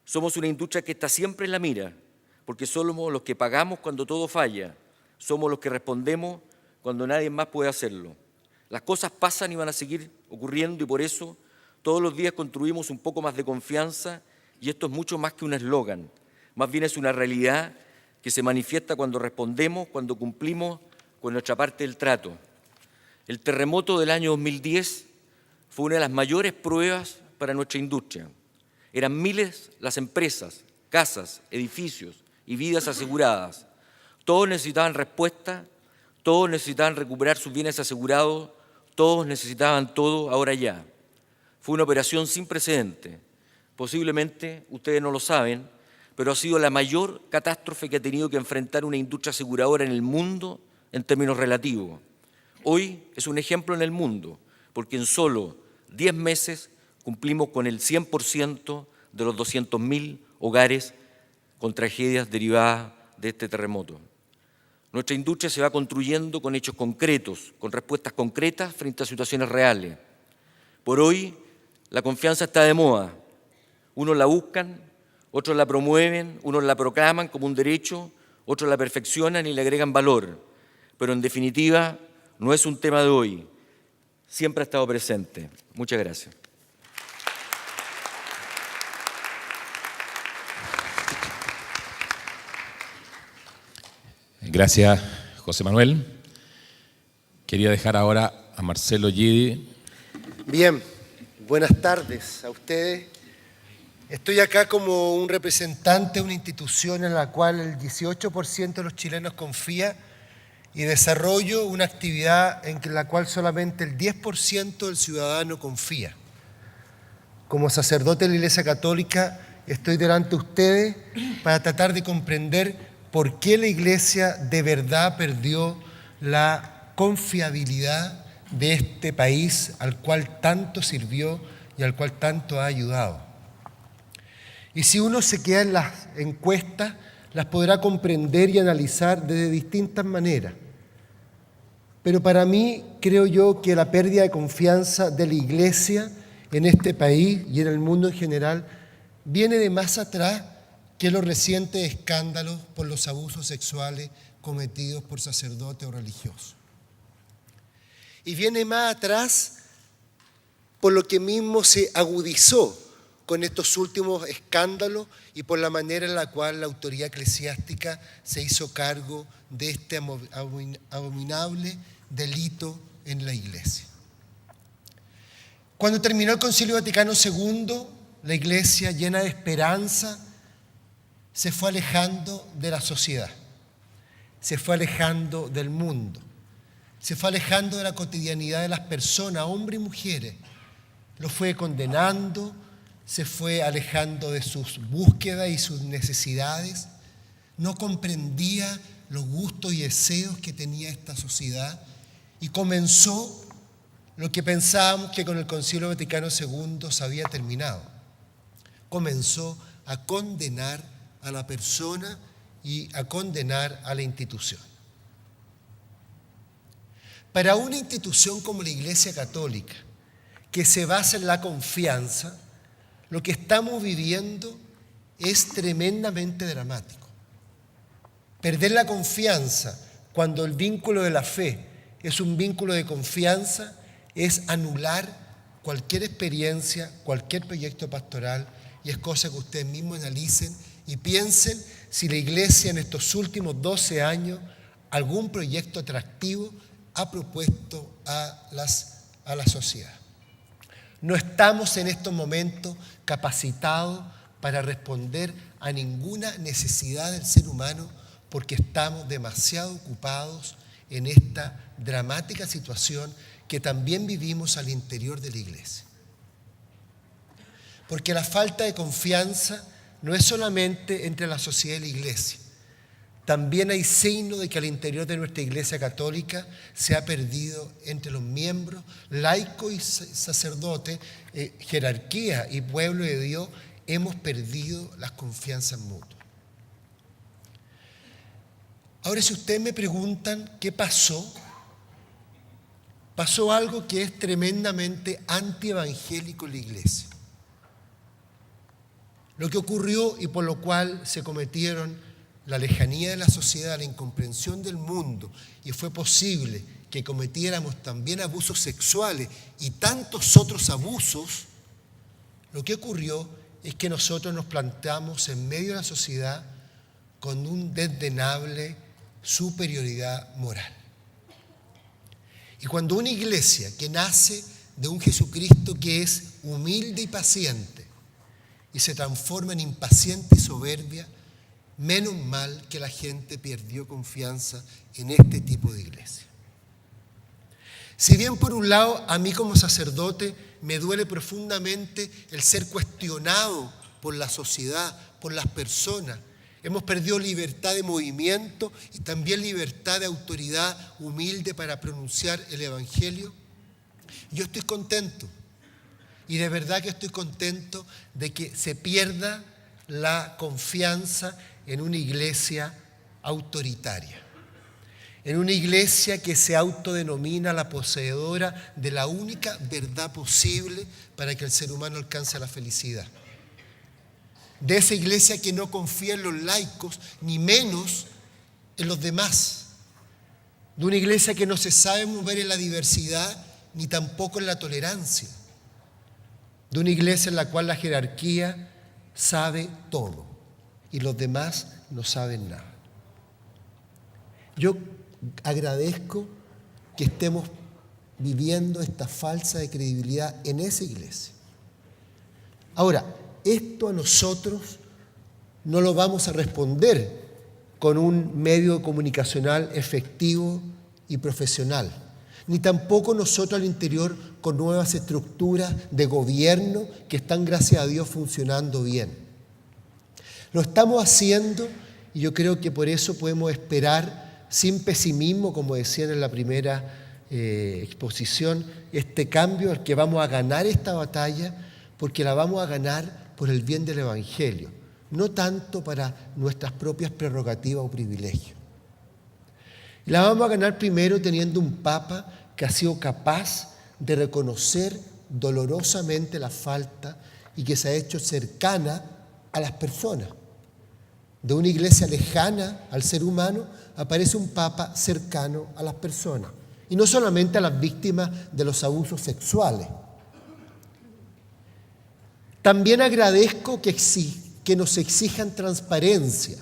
Somos una industria que está siempre en la mira, porque somos los que pagamos cuando todo falla, somos los que respondemos cuando nadie más puede hacerlo. Las cosas pasan y van a seguir ocurriendo y por eso todos los días construimos un poco más de confianza y esto es mucho más que un eslogan, más bien es una realidad que se manifiesta cuando respondemos, cuando cumplimos con nuestra parte del trato. El terremoto del año 2010 fue una de las mayores pruebas para nuestra industria. Eran miles las empresas, casas, edificios y vidas aseguradas. Todos necesitaban respuesta, todos necesitaban recuperar sus bienes asegurados, todos necesitaban todo ahora ya. Fue una operación sin precedente. Posiblemente ustedes no lo saben, pero ha sido la mayor catástrofe que ha tenido que enfrentar una industria aseguradora en el mundo en términos relativos. Hoy es un ejemplo en el mundo, porque en solo 10 meses cumplimos con el 100% de los 200.000 hogares con tragedias derivadas de este terremoto. Nuestra industria se va construyendo con hechos concretos, con respuestas concretas frente a situaciones reales. Por hoy, la confianza está de moda. Unos la buscan, otros la promueven, unos la proclaman como un derecho, otros la perfeccionan y le agregan valor. Pero en definitiva, no es un tema de hoy. Siempre ha estado presente. Muchas gracias. Gracias, José Manuel. Quería dejar ahora a Marcelo Guidi. Bien, buenas tardes a ustedes. Estoy acá como un representante de una institución en la cual el 18% de los chilenos confía y desarrollo una actividad en la cual solamente el 10% del ciudadano confía. Como sacerdote de la Iglesia Católica, estoy delante de ustedes para tratar de comprender por qué la Iglesia de verdad perdió la confiabilidad de este país al cual tanto sirvió y al cual tanto ha ayudado. Y si uno se queda en las encuestas, las podrá comprender y analizar de distintas maneras. Pero para mí, creo yo que la pérdida de confianza de la Iglesia en este país y en el mundo en general viene de más atrás que los recientes escándalos por los abusos sexuales cometidos por sacerdotes o religiosos. Y viene más atrás por lo que mismo se agudizó con estos últimos escándalos y por la manera en la cual la autoridad eclesiástica se hizo cargo de este abominable delito en la Iglesia. Cuando terminó el Concilio Vaticano II, la Iglesia, llena de esperanza, se fue alejando de la sociedad, se fue alejando del mundo, se fue alejando de la cotidianidad de las personas, hombres y mujeres, lo fue condenando, se fue alejando de sus búsquedas y sus necesidades, no comprendía los gustos y deseos que tenía esta sociedad y comenzó lo que pensábamos que con el Concilio Vaticano II se había terminado. Comenzó a condenar a la persona y a condenar a la institución. Para una institución como la Iglesia Católica, que se basa en la confianza, lo que estamos viviendo es tremendamente dramático. Perder la confianza cuando el vínculo de la fe es un vínculo de confianza es anular cualquier experiencia, cualquier proyecto pastoral, y es cosa que ustedes mismos analicen y piensen si la Iglesia en estos últimos 12 años algún proyecto atractivo ha propuesto a la sociedad. No estamos en estos momentos capacitados para responder a ninguna necesidad del ser humano porque estamos demasiado ocupados en esta dramática situación que también vivimos al interior de la Iglesia. Porque la falta de confianza no es solamente entre la sociedad y la Iglesia. También hay signos de que al interior de nuestra Iglesia Católica se ha perdido entre los miembros, laicos y sacerdotes, jerarquía y pueblo de Dios, hemos perdido las confianzas mutuas. Ahora, si ustedes me preguntan qué pasó, pasó algo que es tremendamente antievangélico en la Iglesia. Lo que ocurrió y por lo cual se cometieron la lejanía de la sociedad, la incomprensión del mundo, y fue posible que cometiéramos también abusos sexuales y tantos otros abusos, lo que ocurrió es que nosotros nos plantamos en medio de la sociedad con un desdenable superioridad moral. Y cuando una iglesia que nace de un Jesucristo que es humilde y paciente y se transforma en impaciente y soberbia, menos mal que la gente perdió confianza en este tipo de iglesia. Si bien por un lado a mí como sacerdote me duele profundamente el ser cuestionado por la sociedad, por las personas, hemos perdido libertad de movimiento y también libertad de autoridad humilde para pronunciar el Evangelio, yo estoy contento. Y de verdad que estoy contento de que se pierda la confianza en una iglesia autoritaria, en una iglesia que se autodenomina la poseedora de la única verdad posible para que el ser humano alcance la felicidad. De esa iglesia que no confía en los laicos, ni menos en los demás. De una iglesia que no se sabe mover en la diversidad, ni tampoco en la tolerancia. De una iglesia en la cual la jerarquía sabe todo y los demás no saben nada. Yo agradezco que estemos viviendo esta falsa de credibilidad en esa iglesia. Ahora, esto a nosotros no lo vamos a responder con un medio comunicacional efectivo y profesional, ni tampoco nosotros al interior con nuevas estructuras de gobierno que están, gracias a Dios, funcionando bien. Lo estamos haciendo y yo creo que por eso podemos esperar sin pesimismo, como decían en la primera exposición este cambio, el que vamos a ganar esta batalla, porque la vamos a ganar por el bien del Evangelio, no tanto para nuestras propias prerrogativas o privilegios. Y la vamos a ganar primero teniendo un Papa que ha sido capaz de reconocer dolorosamente la falta y que se ha hecho cercana a las personas. De una iglesia lejana al ser humano aparece un Papa cercano a las personas. Y no solamente a las víctimas de los abusos sexuales. También agradezco que nos exijan transparencia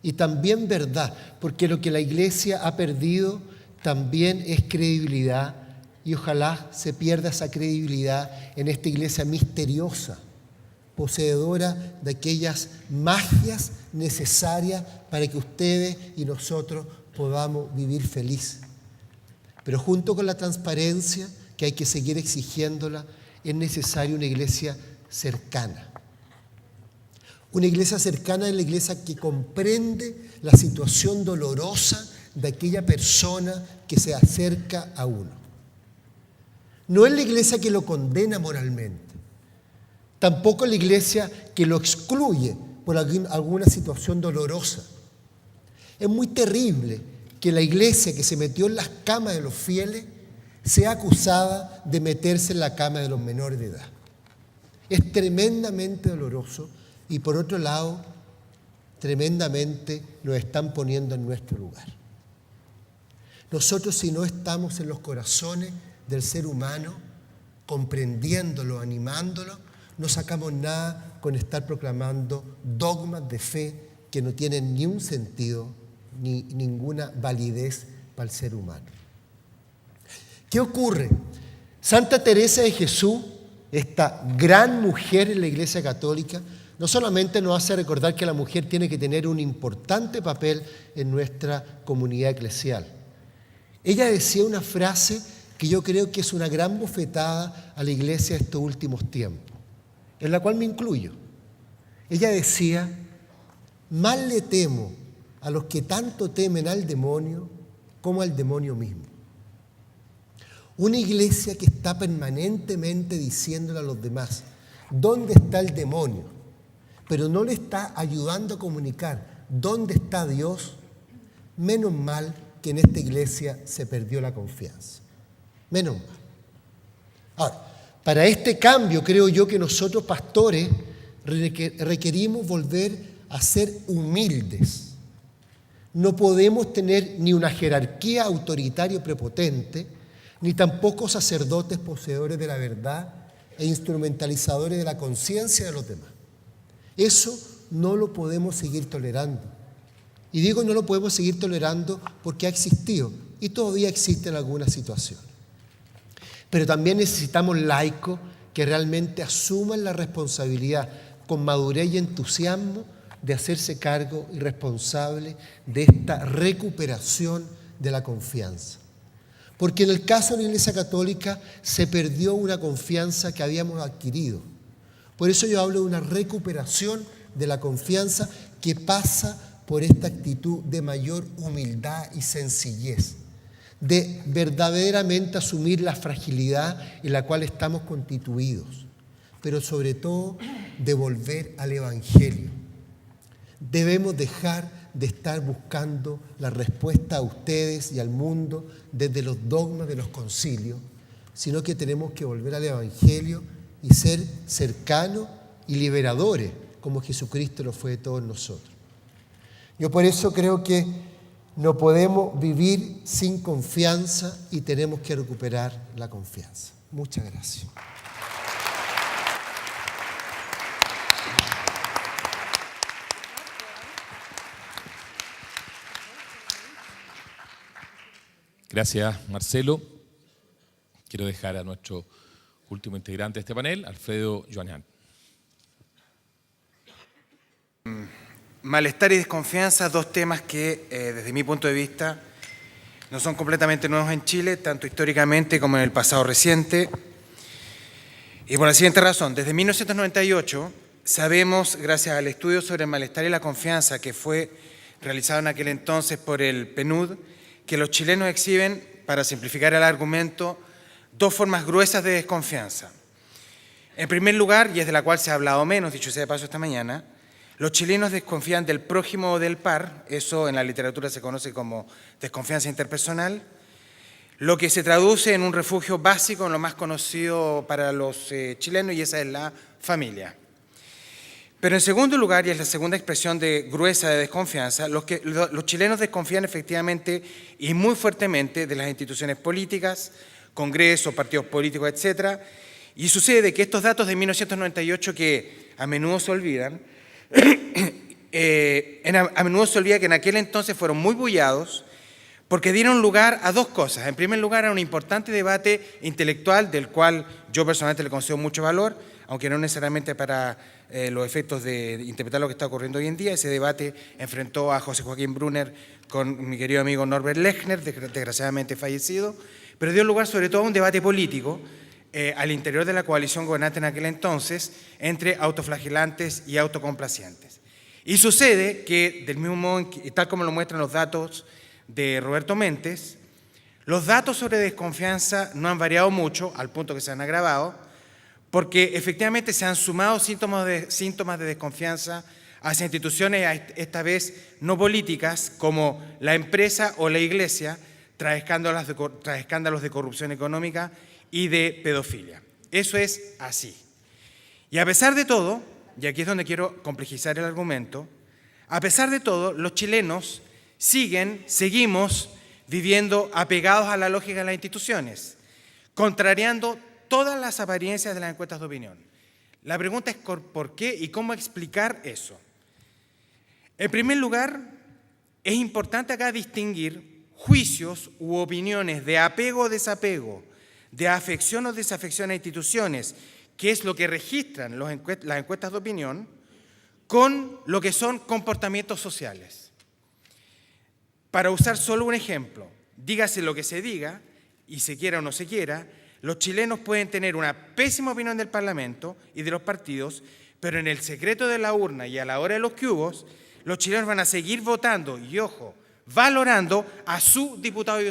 y también verdad, porque lo que la Iglesia ha perdido también es credibilidad, y ojalá se pierda esa credibilidad en esta Iglesia misteriosa, poseedora de aquellas magias necesarias para que ustedes y nosotros podamos vivir feliz. Pero junto con la transparencia, que hay que seguir exigiéndola, es necesaria una iglesia cercana. Una iglesia cercana es la iglesia que comprende la situación dolorosa de aquella persona que se acerca a uno. No es la iglesia que lo condena moralmente. Tampoco es la iglesia que lo excluye por alguna situación dolorosa. Es muy terrible que la iglesia que se metió en las camas de los fieles sea acusada de meterse en la cama de los menores de edad. Es tremendamente doloroso y por otro lado, tremendamente nos están poniendo en nuestro lugar. Nosotros, si no estamos en los corazones del ser humano, comprendiéndolo, animándolo, no sacamos nada con estar proclamando dogmas de fe que no tienen ni un sentido ni ninguna validez para el ser humano. ¿Qué ocurre? Santa Teresa de Jesús, esta gran mujer en la Iglesia Católica, no solamente nos hace recordar que la mujer tiene que tener un importante papel en nuestra comunidad eclesial. Ella decía una frase que yo creo que es una gran bofetada a la Iglesia de estos últimos tiempos, en la cual me incluyo. Ella decía: más le temo a los que tanto temen al demonio como al demonio mismo. Una iglesia que está permanentemente diciéndole a los demás dónde está el demonio, pero no le está ayudando a comunicar dónde está Dios, menos mal que en esta iglesia se perdió la confianza. Menos mal. Ahora, para este cambio creo yo que nosotros, pastores, requerimos volver a ser humildes. No podemos tener ni una jerarquía autoritaria prepotente, ni tampoco sacerdotes poseedores de la verdad e instrumentalizadores de la conciencia de los demás. Eso no lo podemos seguir tolerando. Y digo no lo podemos seguir tolerando porque ha existido y todavía existe en algunas situaciones. Pero también necesitamos laicos que realmente asuman la responsabilidad con madurez y entusiasmo de hacerse cargo y responsable de esta recuperación de la confianza. Porque en el caso de la Iglesia Católica se perdió una confianza que habíamos adquirido. Por eso yo hablo de una recuperación de la confianza que pasa por esta actitud de mayor humildad y sencillez, de verdaderamente asumir la fragilidad en la cual estamos constituidos, pero sobre todo de volver al Evangelio. Debemos dejar de estar buscando la respuesta a ustedes y al mundo desde los dogmas de los concilios, sino que tenemos que volver al Evangelio y ser cercanos y liberadores, como Jesucristo lo fue de todos nosotros. Yo por eso creo que no podemos vivir sin confianza y tenemos que recuperar la confianza. Muchas gracias. Gracias, Marcelo. Quiero dejar a nuestro último integrante de este panel, Alfredo Joanian. Malestar y desconfianza, dos temas que desde mi punto de vista no son completamente nuevos en Chile, tanto históricamente como en el pasado reciente. Y por la siguiente razón: desde 1998 sabemos, gracias al estudio sobre el malestar y la confianza que fue realizado en aquel entonces por el PNUD, que los chilenos exhiben para simplificar el argumento, dos formas gruesas de desconfianza. En primer lugar, y es de la cual se ha hablado menos, dicho sea de paso esta mañana, los chilenos desconfían del prójimo o del par, eso en la literatura se conoce como desconfianza interpersonal, lo que se traduce en un refugio básico, en lo más conocido para los chilenos, y esa es la familia. Pero en segundo lugar, y es la segunda expresión gruesa de desconfianza, los chilenos desconfían efectivamente y muy fuertemente de las instituciones políticas, congresos, partidos políticos, etc. Y sucede que estos datos de 1998 que a menudo se olvidan, a menudo se olvida que en aquel entonces fueron muy bullados porque dieron lugar a dos cosas. En primer lugar, a un importante debate intelectual del cual yo personalmente le concedo mucho valor, aunque no necesariamente para los efectos de interpretar lo que está ocurriendo hoy en día. Ese debate enfrentó a José Joaquín Brunner con mi querido amigo Norbert Lechner, desgraciadamente fallecido, pero dio lugar sobre todo a un debate político al interior de la coalición gobernante en aquel entonces, entre autoflagelantes y autocomplacientes. Y sucede que, del mismo modo, tal como lo muestran los datos de Roberto Méndez, los datos sobre desconfianza no han variado mucho, al punto que se han agravado, porque efectivamente se han sumado síntomas de desconfianza hacia instituciones, esta vez no políticas, como la empresa o la iglesia, tras escándalos de corrupción económica y de pedofilia. Eso es así. Y a pesar de todo, y aquí es donde quiero complejizar el argumento, a pesar de todo, los chilenos seguimos viviendo apegados a la lógica de las instituciones, contrariando todas las apariencias de las encuestas de opinión. La pregunta es por qué y cómo explicar eso. En primer lugar, es importante acá distinguir juicios u opiniones de apego o desapego, de afección o desafección a instituciones, que es lo que registran las encuestas de opinión, con lo que son comportamientos sociales. Para usar solo un ejemplo, dígase lo que se diga, y se quiera o no se quiera, los chilenos pueden tener una pésima opinión del Parlamento y de los partidos, pero en el secreto de la urna y a la hora de los cubos, los chilenos van a seguir votando y, ojo, valorando a su diputado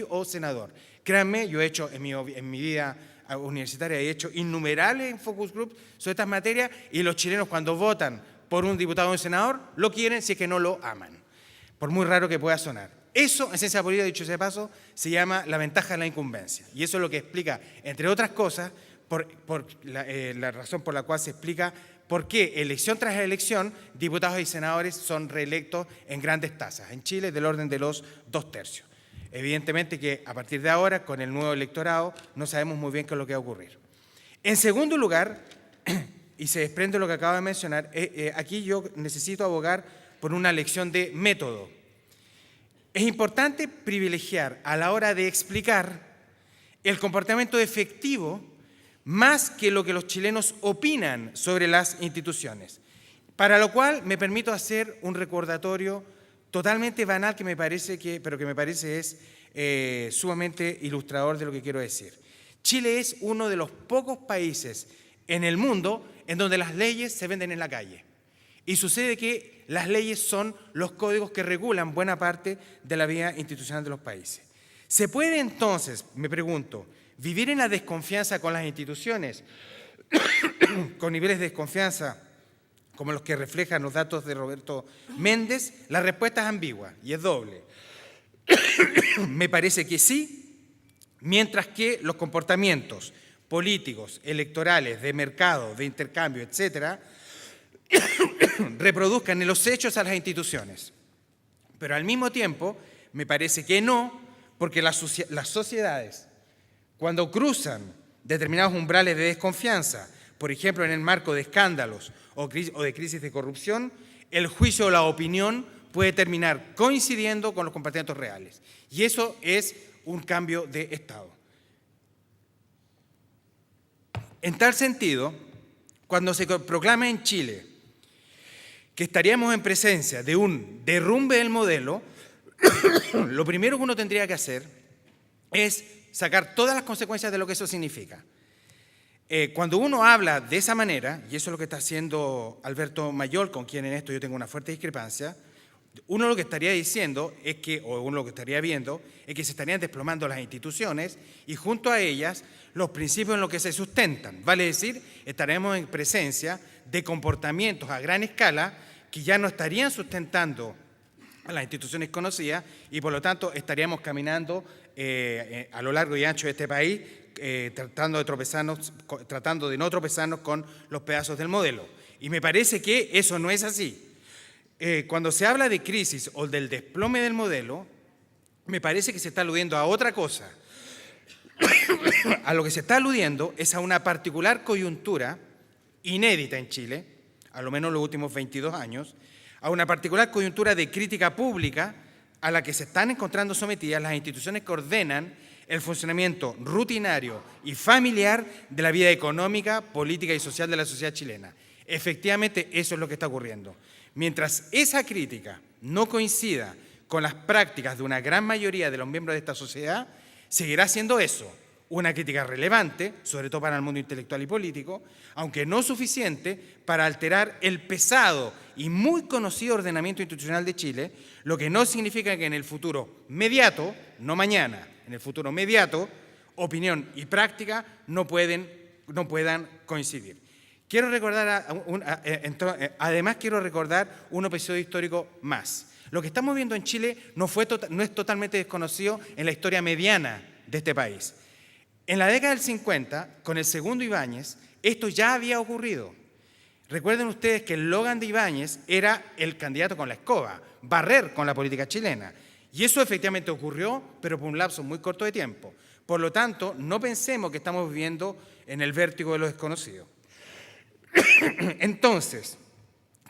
o senador. Créanme, yo he hecho en mi vida universitaria, he hecho innumerables focus groups sobre estas materias, y los chilenos cuando votan por un diputado o un senador, lo quieren si es que no lo aman, por muy raro que pueda sonar. Eso, en ciencia política, dicho sea de paso, se llama la ventaja de la incumbencia. Y eso es lo que explica, entre otras cosas, la razón por la cual se explica por qué elección tras elección diputados y senadores son reelectos en grandes tasas. En Chile, del orden de los 2/3. Evidentemente que a partir de ahora, con el nuevo electorado, no sabemos muy bien qué es lo que va a ocurrir. En segundo lugar, y se desprende lo que acabo de mencionar, aquí yo necesito abogar por una lección de método. Es importante privilegiar a la hora de explicar el comportamiento efectivo más que lo que los chilenos opinan sobre las instituciones, para lo cual me permito hacer un recordatorio totalmente banal pero que me parece es sumamente ilustrador de lo que quiero decir. Chile es uno de los pocos países en el mundo en donde las leyes se venden en la calle. Y sucede que las leyes son los códigos que regulan buena parte de la vida institucional de los países. ¿Se puede entonces, me pregunto, vivir en la desconfianza con las instituciones, con niveles de desconfianza como los que reflejan los datos de Roberto Méndez? La respuesta es ambigua y es doble. Me parece que sí, mientras que los comportamientos políticos, electorales, de mercado, de intercambio, etcétera, reproduzcan en los hechos a las instituciones. Pero al mismo tiempo, me parece que no, porque las sociedades, cuando cruzan determinados umbrales de desconfianza, por ejemplo, en el marco de escándalos o de crisis de corrupción, el juicio o la opinión puede terminar coincidiendo con los comportamientos reales. Y eso es un cambio de estado. En tal sentido, cuando se proclama en Chile que estaríamos en presencia de un derrumbe del modelo, lo primero que uno tendría que hacer es sacar todas las consecuencias de lo que eso significa. Cuando uno habla de esa manera, y eso es lo que está haciendo Alberto Mayol, con quien en esto yo tengo una fuerte discrepancia, Uno lo que estaría diciendo es que, o uno lo que estaría viendo, es que se estarían desplomando las instituciones y junto a ellas los principios en los que se sustentan. Vale decir, estaremos en presencia de comportamientos a gran escala que ya no estarían sustentando a las instituciones conocidas y por lo tanto estaríamos caminando a lo largo y ancho de este país tratando de no tropezarnos con los pedazos del modelo. Y me parece que eso no es así. Cuando se habla de crisis o del desplome del modelo, me parece que se está aludiendo a otra cosa. A lo que se está aludiendo es a una particular coyuntura inédita en Chile, a lo menos los últimos 22 años, a una particular coyuntura de crítica pública a la que se están encontrando sometidas las instituciones que ordenan el funcionamiento rutinario y familiar de la vida económica, política y social de la sociedad chilena. Efectivamente, eso es lo que está ocurriendo. Mientras esa crítica no coincida con las prácticas de una gran mayoría de los miembros de esta sociedad, seguirá siendo eso, una crítica relevante, sobre todo para el mundo intelectual y político, aunque no suficiente para alterar el pesado y muy conocido ordenamiento institucional de Chile, lo que no significa que en el futuro inmediato, no mañana, en el futuro inmediato, opinión y práctica no puedan coincidir. Además quiero recordar un episodio histórico más. Lo que estamos viendo en Chile no es totalmente desconocido en la historia mediana de este país. En la década del 50, con el segundo Ibáñez, esto ya había ocurrido. Recuerden ustedes que el eslogan de Ibáñez era el candidato con la escoba, barrer con la política chilena. Y eso efectivamente ocurrió, pero por un lapso muy corto de tiempo. Por lo tanto, no pensemos que estamos viviendo en el vértigo de lo desconocido. Entonces,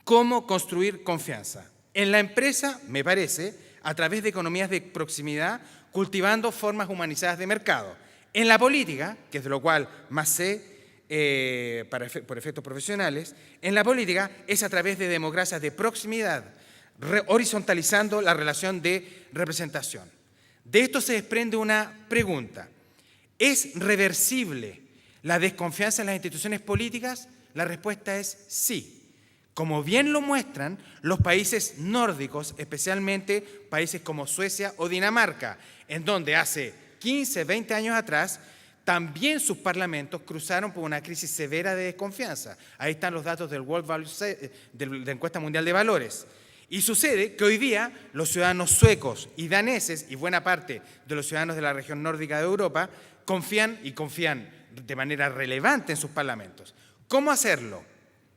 ¿cómo construir confianza? En la empresa, me parece, a través de economías de proximidad, cultivando formas humanizadas de mercado. En la política, que es de lo cual más sé por efectos profesionales, en la política es a través de democracias de proximidad, horizontalizando la relación de representación. De esto se desprende una pregunta. ¿Es reversible la desconfianza en las instituciones políticas? La respuesta es sí. Como bien lo muestran los países nórdicos, especialmente países como Suecia o Dinamarca, en donde hace 15, 20 años atrás también sus parlamentos cruzaron por una crisis severa de desconfianza. Ahí están los datos del World Value, de la Encuesta Mundial de Valores. Y sucede que hoy día los ciudadanos suecos y daneses y buena parte de los ciudadanos de la región nórdica de Europa confían de manera relevante en sus parlamentos. ¿Cómo hacerlo?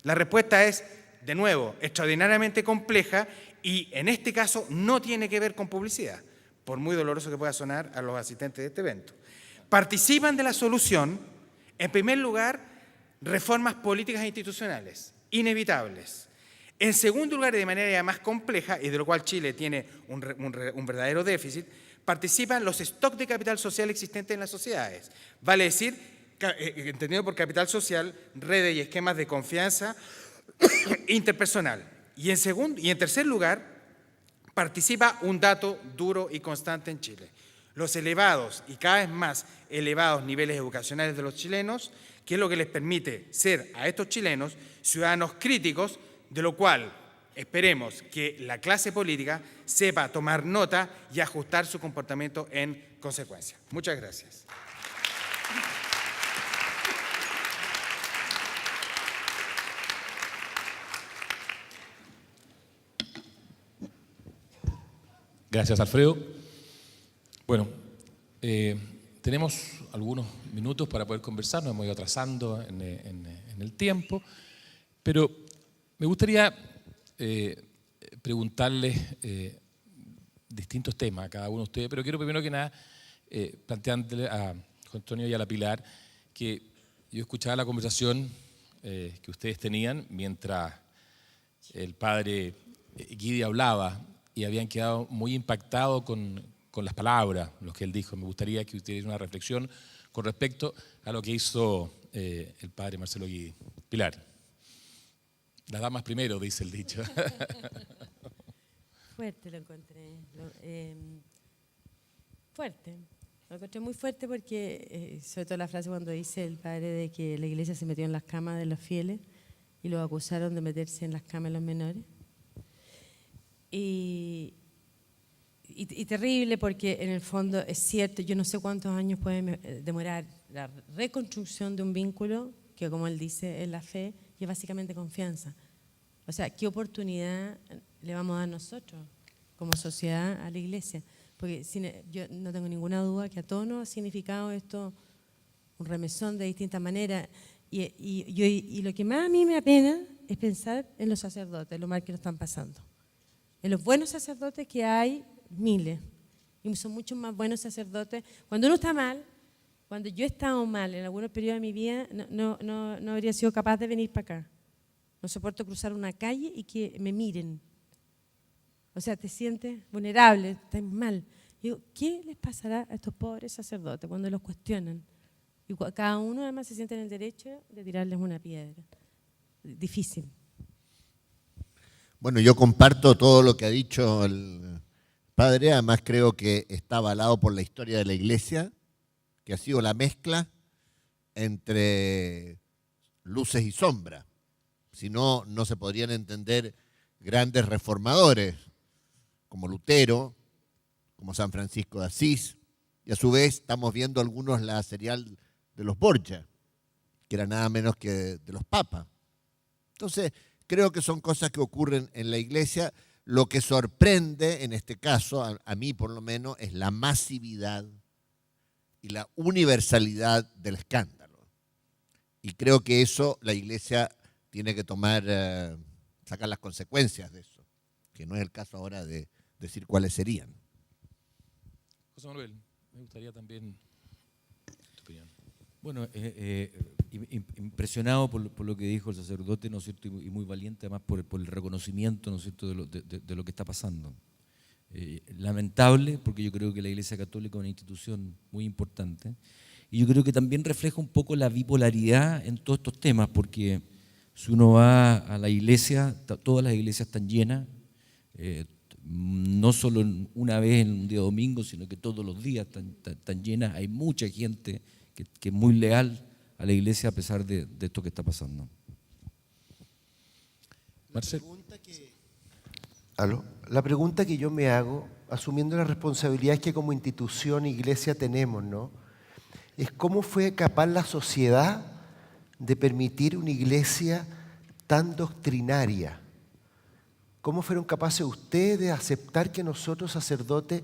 La respuesta es, de nuevo, extraordinariamente compleja y en este caso no tiene que ver con publicidad, por muy doloroso que pueda sonar a los asistentes de este evento. Participan de la solución, en primer lugar, reformas políticas e institucionales, inevitables. En segundo lugar, y de manera ya más compleja, y de lo cual Chile tiene un verdadero déficit, participan los stocks de capital social existentes en las sociedades. Vale decir, entendido por capital social, redes y esquemas de confianza interpersonal. Y en tercer lugar, participa un dato duro y constante en Chile. Los elevados y cada vez más elevados niveles educacionales de los chilenos, que es lo que les permite ser a estos chilenos ciudadanos críticos, de lo cual esperemos que la clase política sepa tomar nota y ajustar su comportamiento en consecuencia. Muchas gracias. Gracias, Alfredo. Bueno, tenemos algunos minutos para poder conversar, nos hemos ido atrasando en el tiempo, pero me gustaría preguntarles distintos temas a cada uno de ustedes, pero quiero primero que nada plantearle a Juan Antonio y a la Pilar que yo escuchaba la conversación que ustedes tenían mientras el padre Guidi hablaba y habían quedado muy impactados con las palabras, lo que él dijo. Me gustaría que ustedes una reflexión con respecto a lo que hizo el padre Marcelo Guidi. Pilar. Las damas primero, dice el dicho. Fuerte lo encontré. Fuerte. Lo encontré muy fuerte porque, sobre todo la frase cuando dice el padre de que la iglesia se metió en las camas de los fieles y los acusaron de meterse en las camas de los menores. Y terrible porque en el fondo es cierto, yo no sé cuántos años puede demorar la reconstrucción de un vínculo que, como él dice, es la fe y es básicamente confianza. O sea, ¿qué oportunidad le vamos a dar nosotros como sociedad a la iglesia? Porque yo no tengo ninguna duda que a todos nos ha significado esto un remesón de distintas maneras. Y lo que más a mí me apena es pensar en los sacerdotes, lo mal que lo están pasando. En los buenos sacerdotes que hay miles, y son muchos más buenos sacerdotes. Cuando uno está mal, cuando yo he estado mal en algunos periodos de mi vida, no habría sido capaz de venir para acá. No soporto cruzar una calle y que me miren. O sea, te sientes vulnerable, estás mal. Digo, ¿qué les pasará a estos pobres sacerdotes cuando los cuestionan? Y cada uno además se siente en el derecho de tirarles una piedra. Difícil. Bueno, yo comparto todo lo que ha dicho el padre, además creo que está avalado por la historia de la Iglesia, que ha sido la mezcla entre luces y sombras. Si no, no se podrían entender grandes reformadores como Lutero, como San Francisco de Asís, y a su vez estamos viendo algunos la serial de los Borgia, que era nada menos que de los papas. Entonces, creo que son cosas que ocurren en la Iglesia. Lo que sorprende en este caso, a mí por lo menos, es la masividad y la universalidad del escándalo. Y creo que eso la Iglesia tiene que sacar las consecuencias de eso, que no es el caso ahora de decir cuáles serían. José Manuel, me gustaría también tu opinión. Bueno, impresionado por lo que dijo el sacerdote, ¿no es cierto? Y muy valiente además por el reconocimiento, ¿no es cierto?, de lo que está pasando. Lamentable, porque yo creo que la Iglesia Católica es una institución muy importante, y yo creo que también refleja un poco la bipolaridad en todos estos temas, porque si uno va a la iglesia, todas las iglesias están llenas, no solo una vez en un día domingo, sino que todos los días están llenas. Hay mucha gente que es muy leal a la iglesia a pesar de esto que está pasando. Marcelo. La pregunta que yo me hago, asumiendo las responsabilidades que como institución, iglesia tenemos, ¿no?, es cómo fue capaz la sociedad de permitir una iglesia tan doctrinaria. ¿Cómo fueron capaces ustedes de aceptar que nosotros, sacerdotes,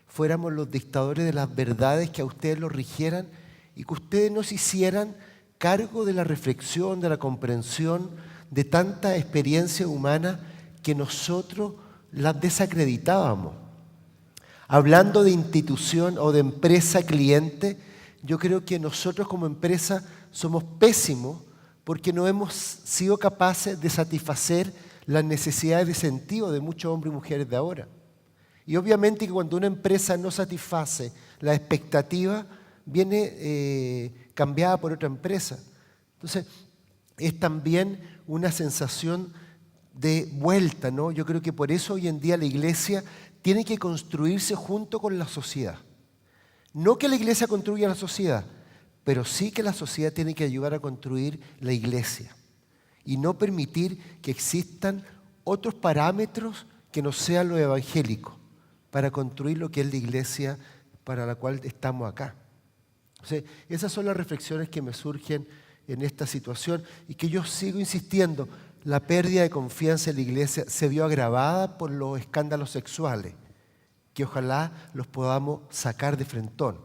fuéramos los dictadores de las verdades, que a ustedes los rigieran y que ustedes nos hicieran cargo de la reflexión, de la comprensión, de tanta experiencia humana que nosotros las desacreditábamos? Hablando de institución o de empresa cliente, yo creo que nosotros como empresa somos pésimos porque no hemos sido capaces de satisfacer las necesidades de sentido de muchos hombres y mujeres de ahora. Y obviamente que cuando una empresa no satisface la expectativa, viene cambiada por otra empresa. Entonces, es también una sensación de vuelta, ¿no? Yo creo que por eso hoy en día la iglesia tiene que construirse junto con la sociedad. No que la iglesia construya la sociedad, pero sí que la sociedad tiene que ayudar a construir la iglesia y no permitir que existan otros parámetros que no sean los evangélicos para construir lo que es la iglesia para la cual estamos acá. O sea, esas son las reflexiones que me surgen en esta situación y que yo sigo insistiendo. La pérdida de confianza en la iglesia se vio agravada por los escándalos sexuales, que ojalá los podamos sacar de frentón,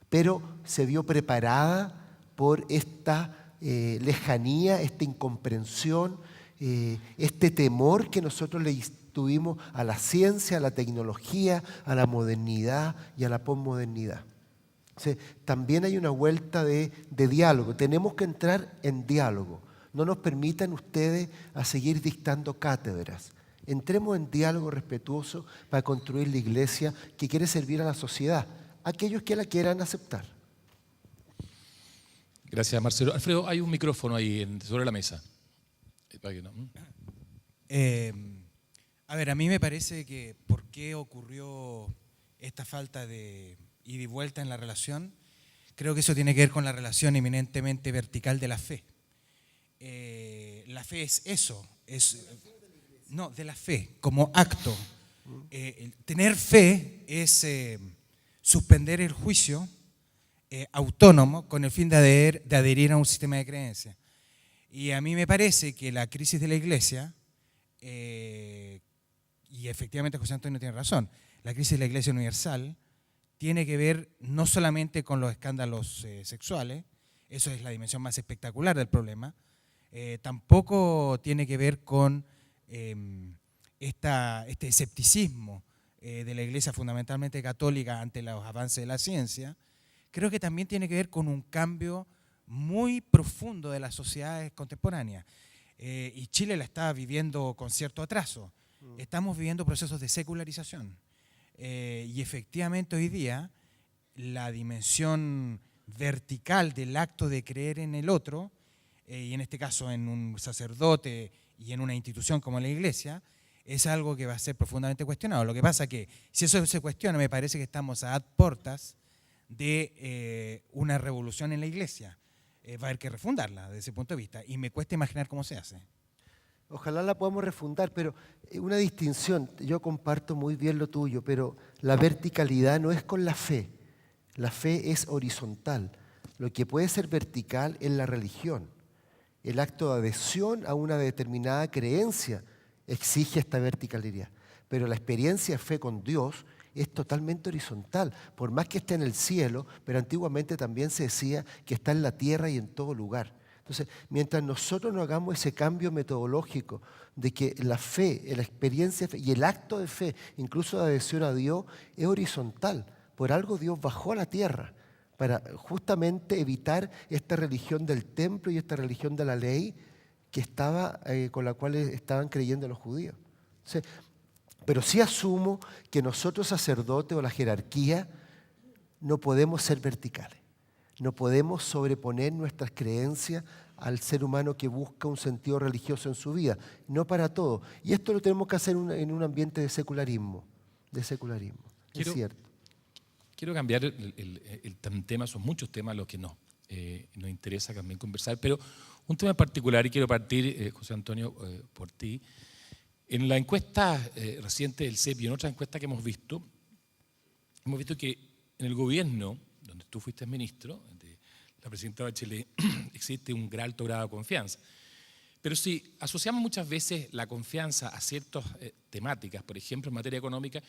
pero se vio preparada por esta lejanía, esta incomprensión, este temor que nosotros le tuvimos a la ciencia, a la tecnología, a la modernidad y a la posmodernidad. O sea, también hay una vuelta de diálogo. Tenemos que entrar en diálogo. No nos permitan ustedes a seguir dictando cátedras. Entremos en diálogo respetuoso para construir la iglesia que quiere servir a la sociedad, aquellos que la quieran aceptar. Gracias, Marcelo. Alfredo, hay un micrófono ahí sobre la mesa. A ver, a mí me parece que por qué ocurrió esta falta de ida y vuelta en la relación, creo que eso tiene que ver con la relación eminentemente vertical de la fe. La fe es eso, No, de la fe, como acto. Tener fe es suspender el juicio autónomo con el fin de adherir a un sistema de creencias. Y a mí me parece que la crisis de la Iglesia, y efectivamente José Antonio tiene razón, la crisis de la Iglesia Universal tiene que ver no solamente con los escándalos sexuales, eso es la dimensión más espectacular del problema, tampoco tiene que ver con este escepticismo de la Iglesia fundamentalmente católica ante los avances de la ciencia. Creo que también tiene que ver con un cambio muy profundo de las sociedades contemporáneas. Y Chile la está viviendo con cierto atraso. Estamos viviendo procesos de secularización. Y efectivamente hoy día la dimensión vertical del acto de creer en el otro, y en este caso en un sacerdote y en una institución como la Iglesia, es algo que va a ser profundamente cuestionado. Lo que pasa es que si eso se cuestiona, me parece que estamos a portas de una revolución en la Iglesia. Va a haber que refundarla desde ese punto de vista, y me cuesta imaginar cómo se hace. Ojalá la podamos refundar, pero una distinción, yo comparto muy bien lo tuyo, pero la verticalidad no es con la fe es horizontal. Lo que puede ser vertical es la religión. El acto de adhesión a una determinada creencia exige esta verticalidad, pero la experiencia de fe con Dios es totalmente horizontal, por más que esté en el cielo, pero antiguamente también se decía que está en la tierra y en todo lugar. Entonces, mientras nosotros no hagamos ese cambio metodológico de que la fe, la experiencia de fe y el acto de fe, incluso de adhesión a Dios, es horizontal. Por algo Dios bajó a la tierra para justamente evitar esta religión del templo y esta religión de la ley que estaba, con la cual estaban creyendo los judíos. Entonces, pero sí asumo que nosotros sacerdotes o la jerarquía no podemos ser verticales. No podemos sobreponer nuestras creencias al ser humano que busca un sentido religioso en su vida. No para todo. Y esto lo tenemos que hacer en un ambiente de secularismo. Es cierto. Quiero cambiar el tema, son muchos temas los que nos interesa también conversar, pero un tema en particular, y quiero partir, José Antonio, por ti. En la encuesta reciente del CEP y en otras encuestas que hemos visto que en el gobierno, donde tú fuiste ministro, de la presidenta Bachelet, existe un alto grado de confianza. Pero si asociamos muchas veces la confianza a ciertas temáticas, por ejemplo en materia económica,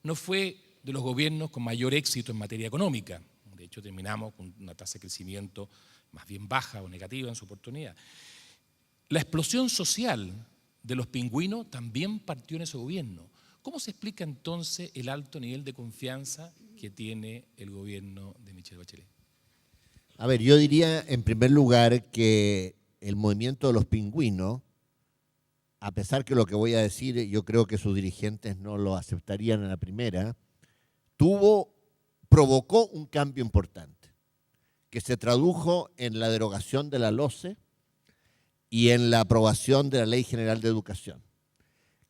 no fue de los gobiernos con mayor éxito en materia económica. De hecho, terminamos con una tasa de crecimiento más bien baja o negativa en su oportunidad. La explosión social de los pingüinos también partió en ese gobierno. ¿Cómo se explica entonces el alto nivel de confianza que tiene el gobierno de Michelle Bachelet? A ver, yo diría en primer lugar que el movimiento de los pingüinos, a pesar que lo que voy a decir yo creo que sus dirigentes no lo aceptarían a la primera, provocó un cambio importante, que se tradujo en la derogación de la LOCE y en la aprobación de la Ley General de Educación,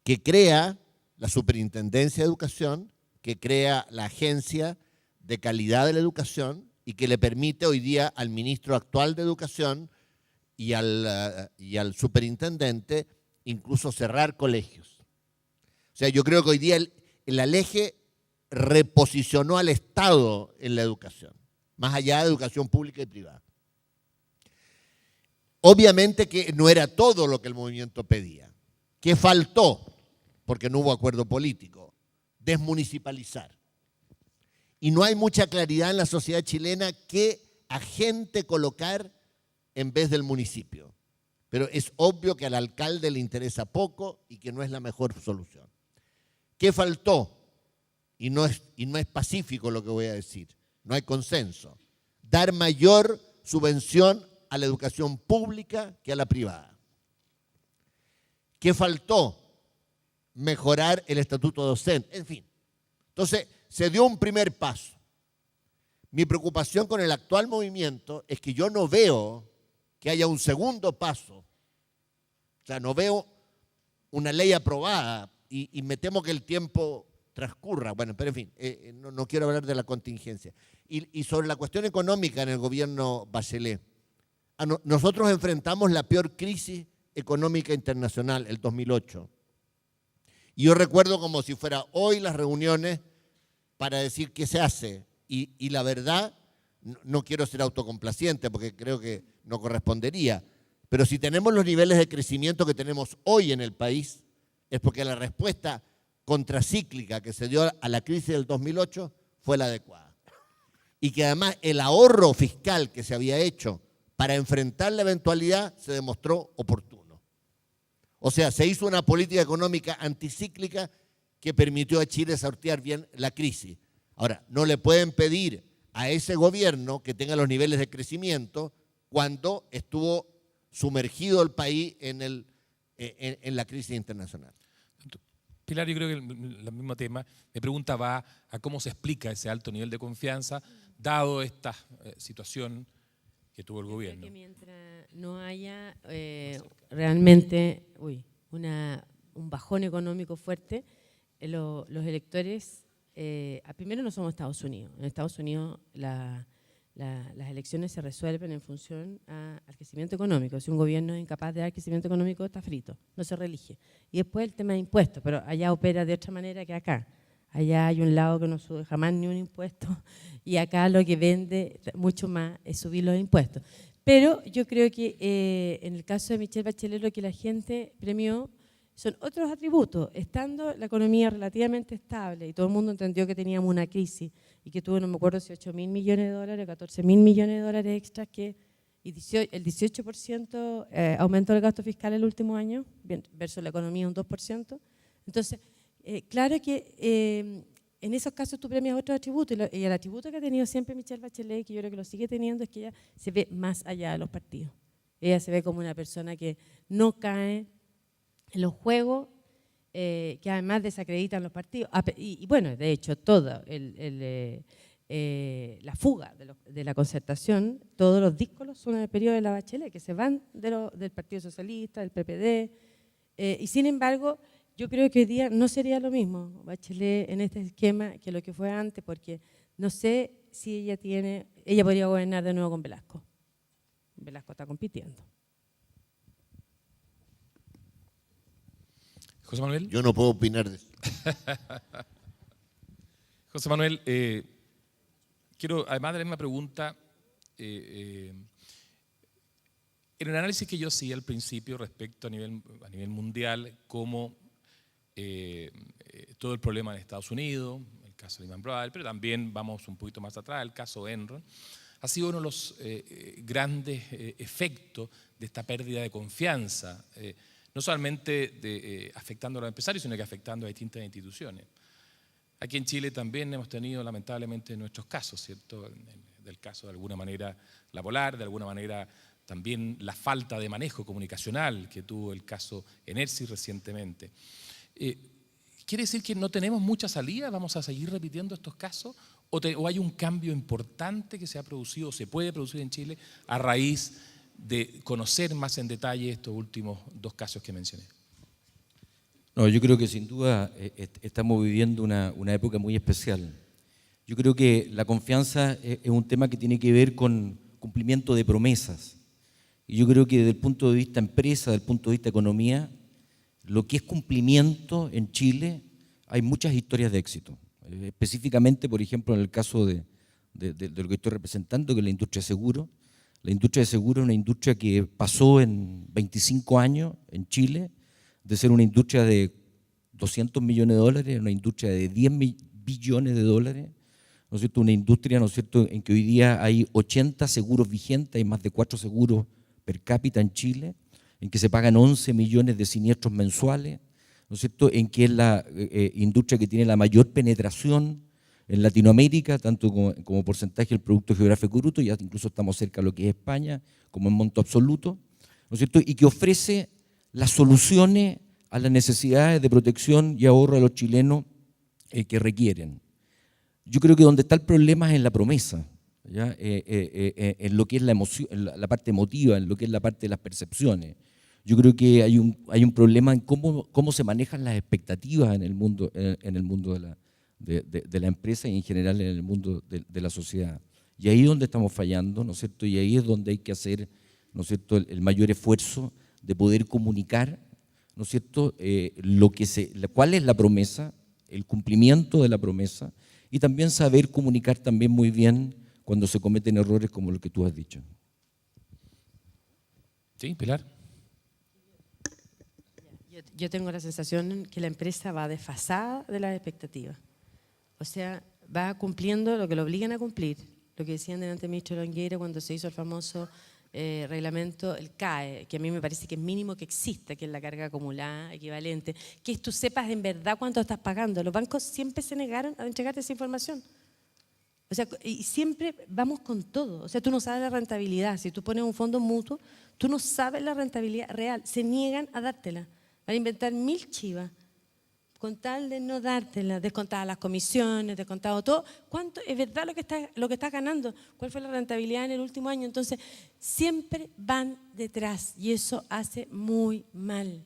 que crea la Superintendencia de Educación, que crea la Agencia de Calidad de la Educación y que le permite hoy día al ministro actual de Educación y al superintendente incluso cerrar colegios. O sea, yo creo que hoy día el ALEGE reposicionó al Estado en la educación, más allá de educación pública y privada. Obviamente que no era todo lo que el movimiento pedía. ¿Qué faltó? Porque no hubo acuerdo político. Desmunicipalizar. Y no hay mucha claridad en la sociedad chilena qué agente colocar en vez del municipio. Pero es obvio que al alcalde le interesa poco y que no es la mejor solución. ¿Qué faltó? Y no es pacífico lo que voy a decir. No hay consenso. Dar mayor subvención a la educación pública que a la privada. ¿Qué faltó? Mejorar el estatuto docente. En fin. Entonces, se dio un primer paso. Mi preocupación con el actual movimiento es que yo no veo que haya un segundo paso. O sea, no veo una ley aprobada y me temo que el tiempo transcurra. Bueno, pero en fin, no quiero hablar de la contingencia. Y sobre la cuestión económica en el gobierno Bachelet, nosotros enfrentamos la peor crisis económica internacional, el 2008. Y yo recuerdo como si fuera hoy las reuniones para decir qué se hace. Y la verdad, no quiero ser autocomplaciente porque creo que no correspondería, pero si tenemos los niveles de crecimiento que tenemos hoy en el país, es porque la respuesta contracíclica que se dio a la crisis del 2008 fue la adecuada. Y que además el ahorro fiscal que se había hecho para enfrentar la eventualidad se demostró oportuno. O sea, se hizo una política económica anticíclica que permitió a Chile sortear bien la crisis. Ahora, no le pueden pedir a ese gobierno que tenga los niveles de crecimiento cuando estuvo sumergido el país en la crisis internacional. Pilar, yo creo que el mismo tema, mi pregunta va a cómo se explica ese alto nivel de confianza, dado esta situación que tuvo el gobierno. Que mientras no haya realmente un bajón económico fuerte, los electores, primero no somos Estados Unidos. En Estados Unidos las elecciones se resuelven en función al crecimiento económico. Si un gobierno es incapaz de dar crecimiento económico, está frito, no se reelige. Y después el tema de impuestos, pero allá opera de otra manera que acá. Allá hay un lado que no sube jamás ni un impuesto y acá lo que vende mucho más es subir los impuestos. Pero yo creo que en el caso de Michelle Bachelet lo que la gente premió son otros atributos. Estando la economía relativamente estable y todo el mundo entendió que teníamos una crisis y que tuvo, no me acuerdo si 8.000 millones de dólares, 14.000 millones de dólares extras, y el 18% aumentó el gasto fiscal el último año, versus la economía un 2%. Entonces, claro que en esos casos tú premias otros atributos, y el atributo que ha tenido siempre Michelle Bachelet, que yo creo que lo sigue teniendo, es que ella se ve más allá de los partidos. Ella se ve como una persona que no cae en los juegos que además desacreditan los partidos. Y bueno, de hecho, toda la fuga de la concertación, todos los díscolos son en el periodo de la Bachelet, que se van del Partido Socialista, del PPD, y sin embargo, yo creo que hoy día no sería lo mismo Bachelet en este esquema que lo que fue antes, porque no sé si ella podría gobernar de nuevo con Velasco. Velasco está compitiendo. José Manuel. Yo no puedo opinar de eso. José Manuel, quiero, además de la misma pregunta, en el análisis que yo hacía al principio respecto a nivel mundial, cómo todo el problema en Estados Unidos, el caso de Lehman Brothers, pero también vamos un poquito más atrás, el caso Enron, ha sido uno de los grandes efectos de esta pérdida de confianza, no solamente afectando a los empresarios, sino que afectando a distintas instituciones. Aquí en Chile también hemos tenido lamentablemente nuestros casos, ¿cierto? Del caso de alguna manera la Polar, de alguna manera también la falta de manejo comunicacional que tuvo el caso Enersi recientemente. ¿Quiere decir que no tenemos mucha salida? ¿Vamos a seguir repitiendo estos casos? ¿O hay un cambio importante que se ha producido o se puede producir en Chile a raíz de conocer más en detalle estos últimos dos casos que mencioné? No, yo creo que sin duda estamos viviendo una época muy especial. Yo creo que la confianza es un tema que tiene que ver con cumplimiento de promesas. Y yo creo que desde el punto de vista empresa, desde el punto de vista economía, lo que es cumplimiento en Chile, hay muchas historias de éxito. Específicamente, por ejemplo, en el caso de lo que estoy representando, que es la industria de seguro. La industria de seguro es una industria que pasó en 25 años en Chile, de ser una industria de 200 millones de dólares, una industria de 10 billones de dólares, ¿no es cierto? Una industria, ¿no es cierto?, en que hoy día hay 80 seguros vigentes, hay más de 4 seguros per cápita en Chile, en que se pagan 11 millones de siniestros mensuales, ¿no es cierto?, en que es la industria que tiene la mayor penetración en Latinoamérica, tanto como porcentaje del Producto Geográfico Bruto, ya incluso estamos cerca de lo que es España, como en monto absoluto, ¿no es cierto?, y que ofrece las soluciones a las necesidades de protección y ahorro de los chilenos que requieren. Yo creo que donde está el problema es en la promesa, ¿ya? En lo que es la emoción, en la parte emotiva, en lo que es la parte de las percepciones. Yo creo que hay un problema en cómo se manejan las expectativas en el mundo de la empresa y en general en el mundo de la sociedad. Y ahí es donde estamos fallando, ¿no es cierto? Y ahí es donde hay que hacer, ¿no es cierto?, el mayor esfuerzo de poder comunicar, ¿no ¿no es cierto?, cuál es la promesa, el cumplimiento de la promesa, y también saber comunicar también muy bien cuando se cometen errores como lo que tú has dicho. Sí, Pilar. Yo tengo la sensación que la empresa va desfasada de las expectativas. O sea, va cumpliendo lo que lo obligan a cumplir. Lo que decían delante el ministro Longueira cuando se hizo el famoso reglamento, el CAE, que a mí me parece que es mínimo que exista, que es la carga acumulada equivalente, que tú sepas en verdad cuánto estás pagando. Los bancos siempre se negaron a entregarte esa información. O sea, y siempre vamos con todo. O sea, tú no sabes la rentabilidad. Si tú pones un fondo mutuo, tú no sabes la rentabilidad real. Se niegan a dártela. Van a inventar 1000 chivas con tal de no dártela, descontadas las comisiones, descontado todo. ¿Cuánto es verdad lo que estás ganando? ¿Cuál fue la rentabilidad en el último año? Entonces, siempre van detrás y eso hace muy mal.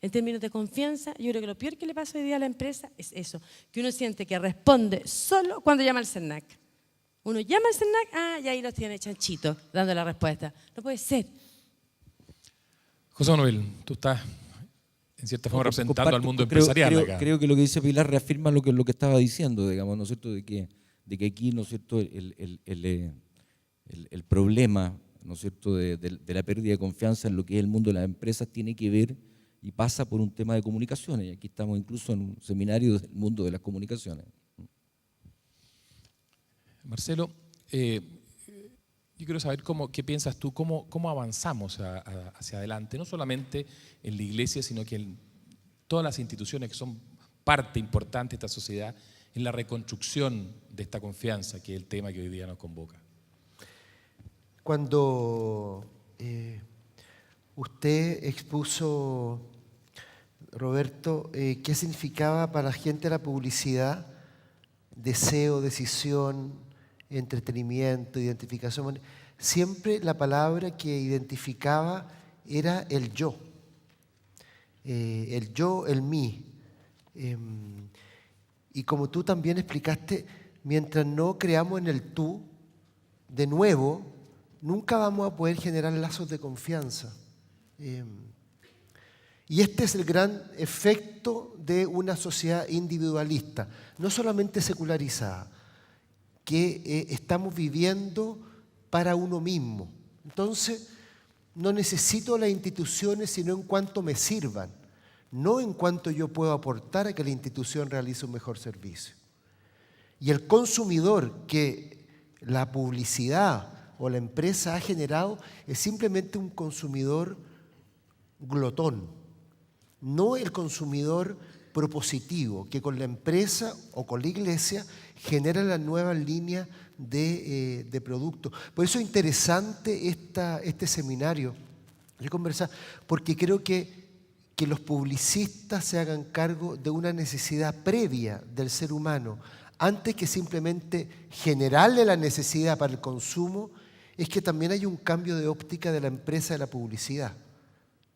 En términos de confianza, yo creo que lo peor que le pasa hoy día a la empresa es eso, que uno siente que responde solo cuando llama al CERNAC. Uno llama al CERNAC, y ahí los tiene chanchitos dando la respuesta. No puede ser. José Manuel, tú estás en cierta forma representando al mundo empresarial acá. Creo que lo que dice Pilar reafirma lo que estaba diciendo, digamos, ¿no es cierto?, de que aquí, ¿no es cierto?, el problema, ¿no es cierto?, de la pérdida de confianza en lo que es el mundo de las empresas tiene que ver y pasa por un tema de comunicaciones. Y aquí estamos incluso en un seminario del mundo de las comunicaciones. Marcelo, yo quiero saber qué piensas tú, cómo avanzamos hacia adelante, no solamente en la iglesia, sino que en todas las instituciones que son parte importante de esta sociedad, en la reconstrucción de esta confianza, que es el tema que hoy día nos convoca. Cuando usted expuso, Roberto, qué significaba para la gente la publicidad, deseo, decisión, entretenimiento, identificación, siempre la palabra que identificaba era el yo, el mí. Y como tú también explicaste, mientras no creamos en el tú, de nuevo, nunca vamos a poder generar lazos de confianza. Y este es el gran efecto de una sociedad individualista, no solamente secularizada, que estamos viviendo para uno mismo. Entonces, no necesito las instituciones sino en cuanto me sirvan, no en cuanto yo puedo aportar a que la institución realice un mejor servicio. Y el consumidor que la publicidad o la empresa ha generado es simplemente un consumidor glotón, no el consumidor propositivo que con la empresa o con la iglesia genera la nueva línea de productos. Por eso es interesante este seminario de conversar, porque creo que los publicistas se hagan cargo de una necesidad previa del ser humano, antes que simplemente generarle la necesidad para el consumo, es que también hay un cambio de óptica de la empresa de la publicidad,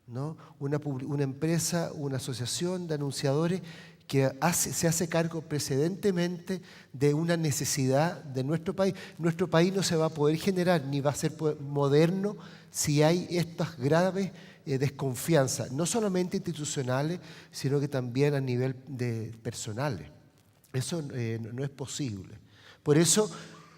¿no? Una empresa, una asociación de anunciadores que se hace cargo precedentemente de una necesidad de nuestro país. Nuestro país no se va a poder generar ni va a ser moderno si hay estas graves desconfianzas, no solamente institucionales, sino que también a nivel de personales. Eso no es posible. Por eso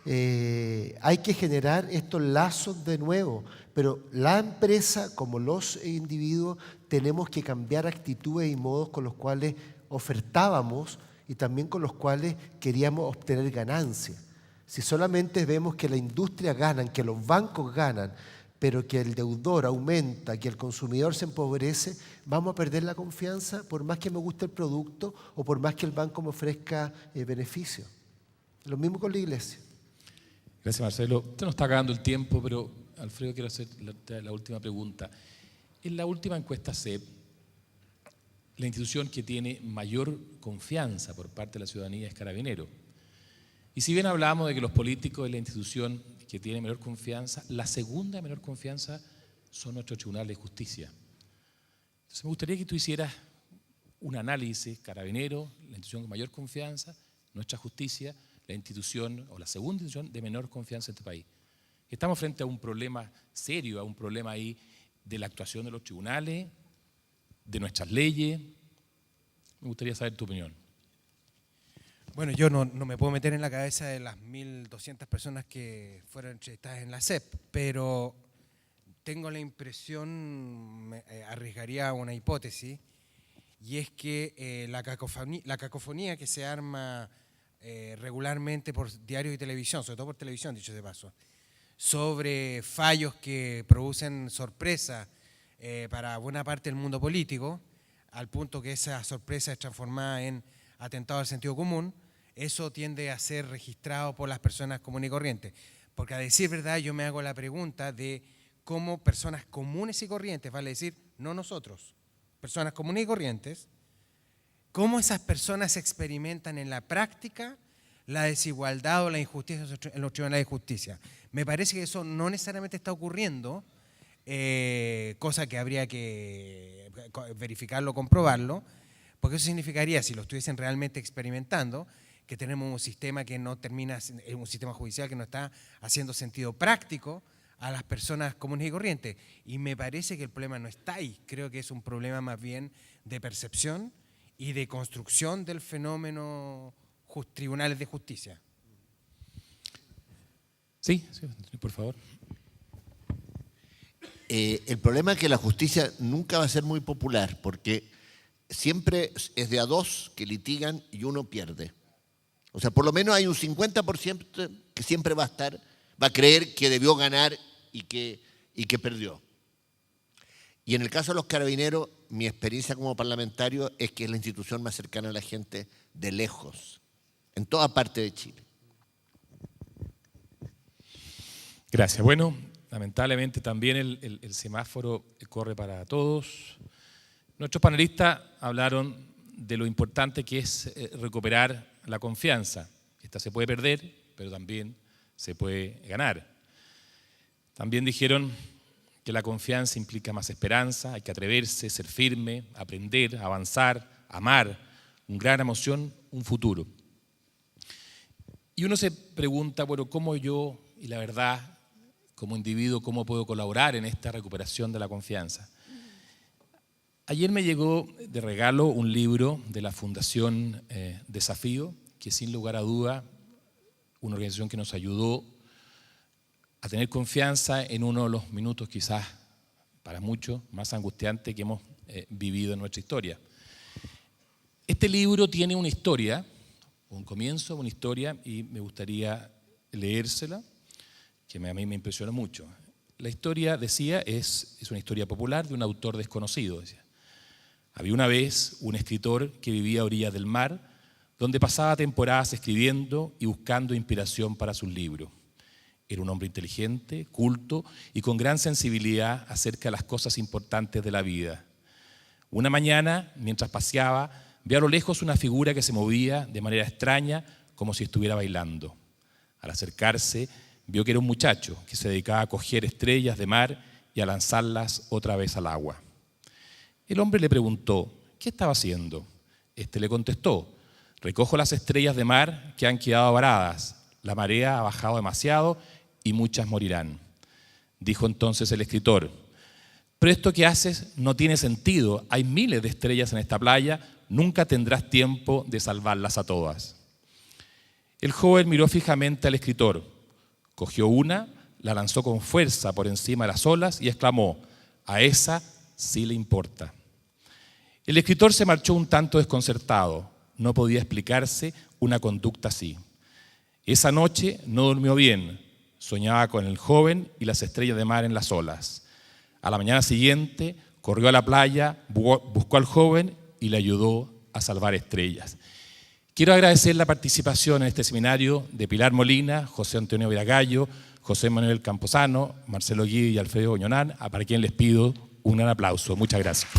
hay que generar estos lazos de nuevo, pero la empresa como los individuos tenemos que cambiar actitudes y modos con los cuales ofertábamos y también con los cuales queríamos obtener ganancias. Si solamente vemos que la industria gana, que los bancos ganan, pero que el deudor aumenta, que el consumidor se empobrece, vamos a perder la confianza por más que me guste el producto o por más que el banco me ofrezca beneficios. Lo mismo con la iglesia. Gracias, Marcelo. Usted nos está acabando el tiempo, pero Alfredo, quiero hacer la última pregunta. En la última encuesta CEP, la institución que tiene mayor confianza por parte de la ciudadanía es Carabineros. Y si bien hablamos de que los políticos es la institución que tiene menor confianza, la segunda menor confianza son nuestros tribunales de justicia. Entonces me gustaría que tú hicieras un análisis, Carabineros, la institución con mayor confianza, nuestra justicia, la institución o la segunda institución de menor confianza en este país. Estamos frente a un problema serio, a un problema ahí de la actuación de los tribunales, de nuestras leyes. Me gustaría saber tu opinión. Bueno, yo no me puedo meter en la cabeza de las 1.200 personas que fueron entrevistadas en la SEP, pero tengo la impresión, arriesgaría una hipótesis, y es que la cacofonía que se arma regularmente por diarios y televisión, sobre todo por televisión, dicho de paso, sobre fallos que producen sorpresa para buena parte del mundo político, al punto que esa sorpresa es transformada en atentado al sentido común, eso tiende a ser registrado por las personas comunes y corrientes. Porque a decir verdad, yo me hago la pregunta de cómo personas comunes y corrientes, vale decir, no nosotros, personas comunes y corrientes, cómo esas personas experimentan en la práctica la desigualdad o la injusticia en los tribunales de justicia. Me parece que eso no necesariamente está ocurriendo, cosa que habría que verificarlo, comprobarlo, porque eso significaría, si lo estuviesen realmente experimentando, que tenemos un sistema que no termina, un sistema judicial que no está haciendo sentido práctico a las personas comunes y corrientes. Y me parece que el problema no está ahí, creo que es un problema más bien de percepción y de construcción del fenómeno tribunales de justicia. Sí, por favor. El problema es que la justicia nunca va a ser muy popular, porque siempre es de a dos que litigan y uno pierde. O sea, por lo menos hay un 50% que siempre va a creer que debió ganar y que perdió. Y en el caso de los carabineros, mi experiencia como parlamentario es que es la institución más cercana a la gente de lejos, en toda parte de Chile. Gracias. Bueno, lamentablemente también el semáforo corre para todos. Nuestros panelistas hablaron de lo importante que es recuperar la confianza. Esta se puede perder, pero también se puede ganar. También dijeron que la confianza implica más esperanza, hay que atreverse, ser firme, aprender, avanzar, amar, una gran emoción, un futuro. Y uno se pregunta, bueno, ¿cómo yo, y la verdad, como individuo, cómo puedo colaborar en esta recuperación de la confianza? Ayer me llegó de regalo un libro de la Fundación Desafío, que sin lugar a duda, una organización que nos ayudó a tener confianza en uno de los minutos quizás para muchos más angustiantes que hemos vivido en nuestra historia. Este libro tiene una historia, un comienzo, una historia, y me gustaría leérsela, que a mí me impresionó mucho. La historia, decía, es una historia popular de un autor desconocido. Decía. Había una vez un escritor que vivía a orillas del mar, donde pasaba temporadas escribiendo y buscando inspiración para sus libros. Era un hombre inteligente, culto y con gran sensibilidad acerca de las cosas importantes de la vida. Una mañana, mientras paseaba, vio a lo lejos una figura que se movía de manera extraña, como si estuviera bailando. Al acercarse, vio que era un muchacho que se dedicaba a coger estrellas de mar y a lanzarlas otra vez al agua. El hombre le preguntó, ¿qué estaba haciendo? Este le contestó, recojo las estrellas de mar que han quedado varadas. La marea ha bajado demasiado y muchas morirán. Dijo entonces el escritor, pero esto que haces no tiene sentido. Hay miles de estrellas en esta playa, nunca tendrás tiempo de salvarlas a todas. El joven miró fijamente al escritor, cogió una, la lanzó con fuerza por encima de las olas y exclamó, a esa sí le importa. El escritor se marchó un tanto desconcertado, no podía explicarse una conducta así. Esa noche no durmió bien, soñaba con el joven y las estrellas de mar en las olas. A la mañana siguiente corrió a la playa, buscó al joven y le ayudó a salvar estrellas. Quiero agradecer la participación en este seminario de Pilar Molina, José Antonio Viragallo, José Manuel Camposano, Marcelo Guidi y Alfredo Oñonán, para quien les pido un gran aplauso. Muchas gracias.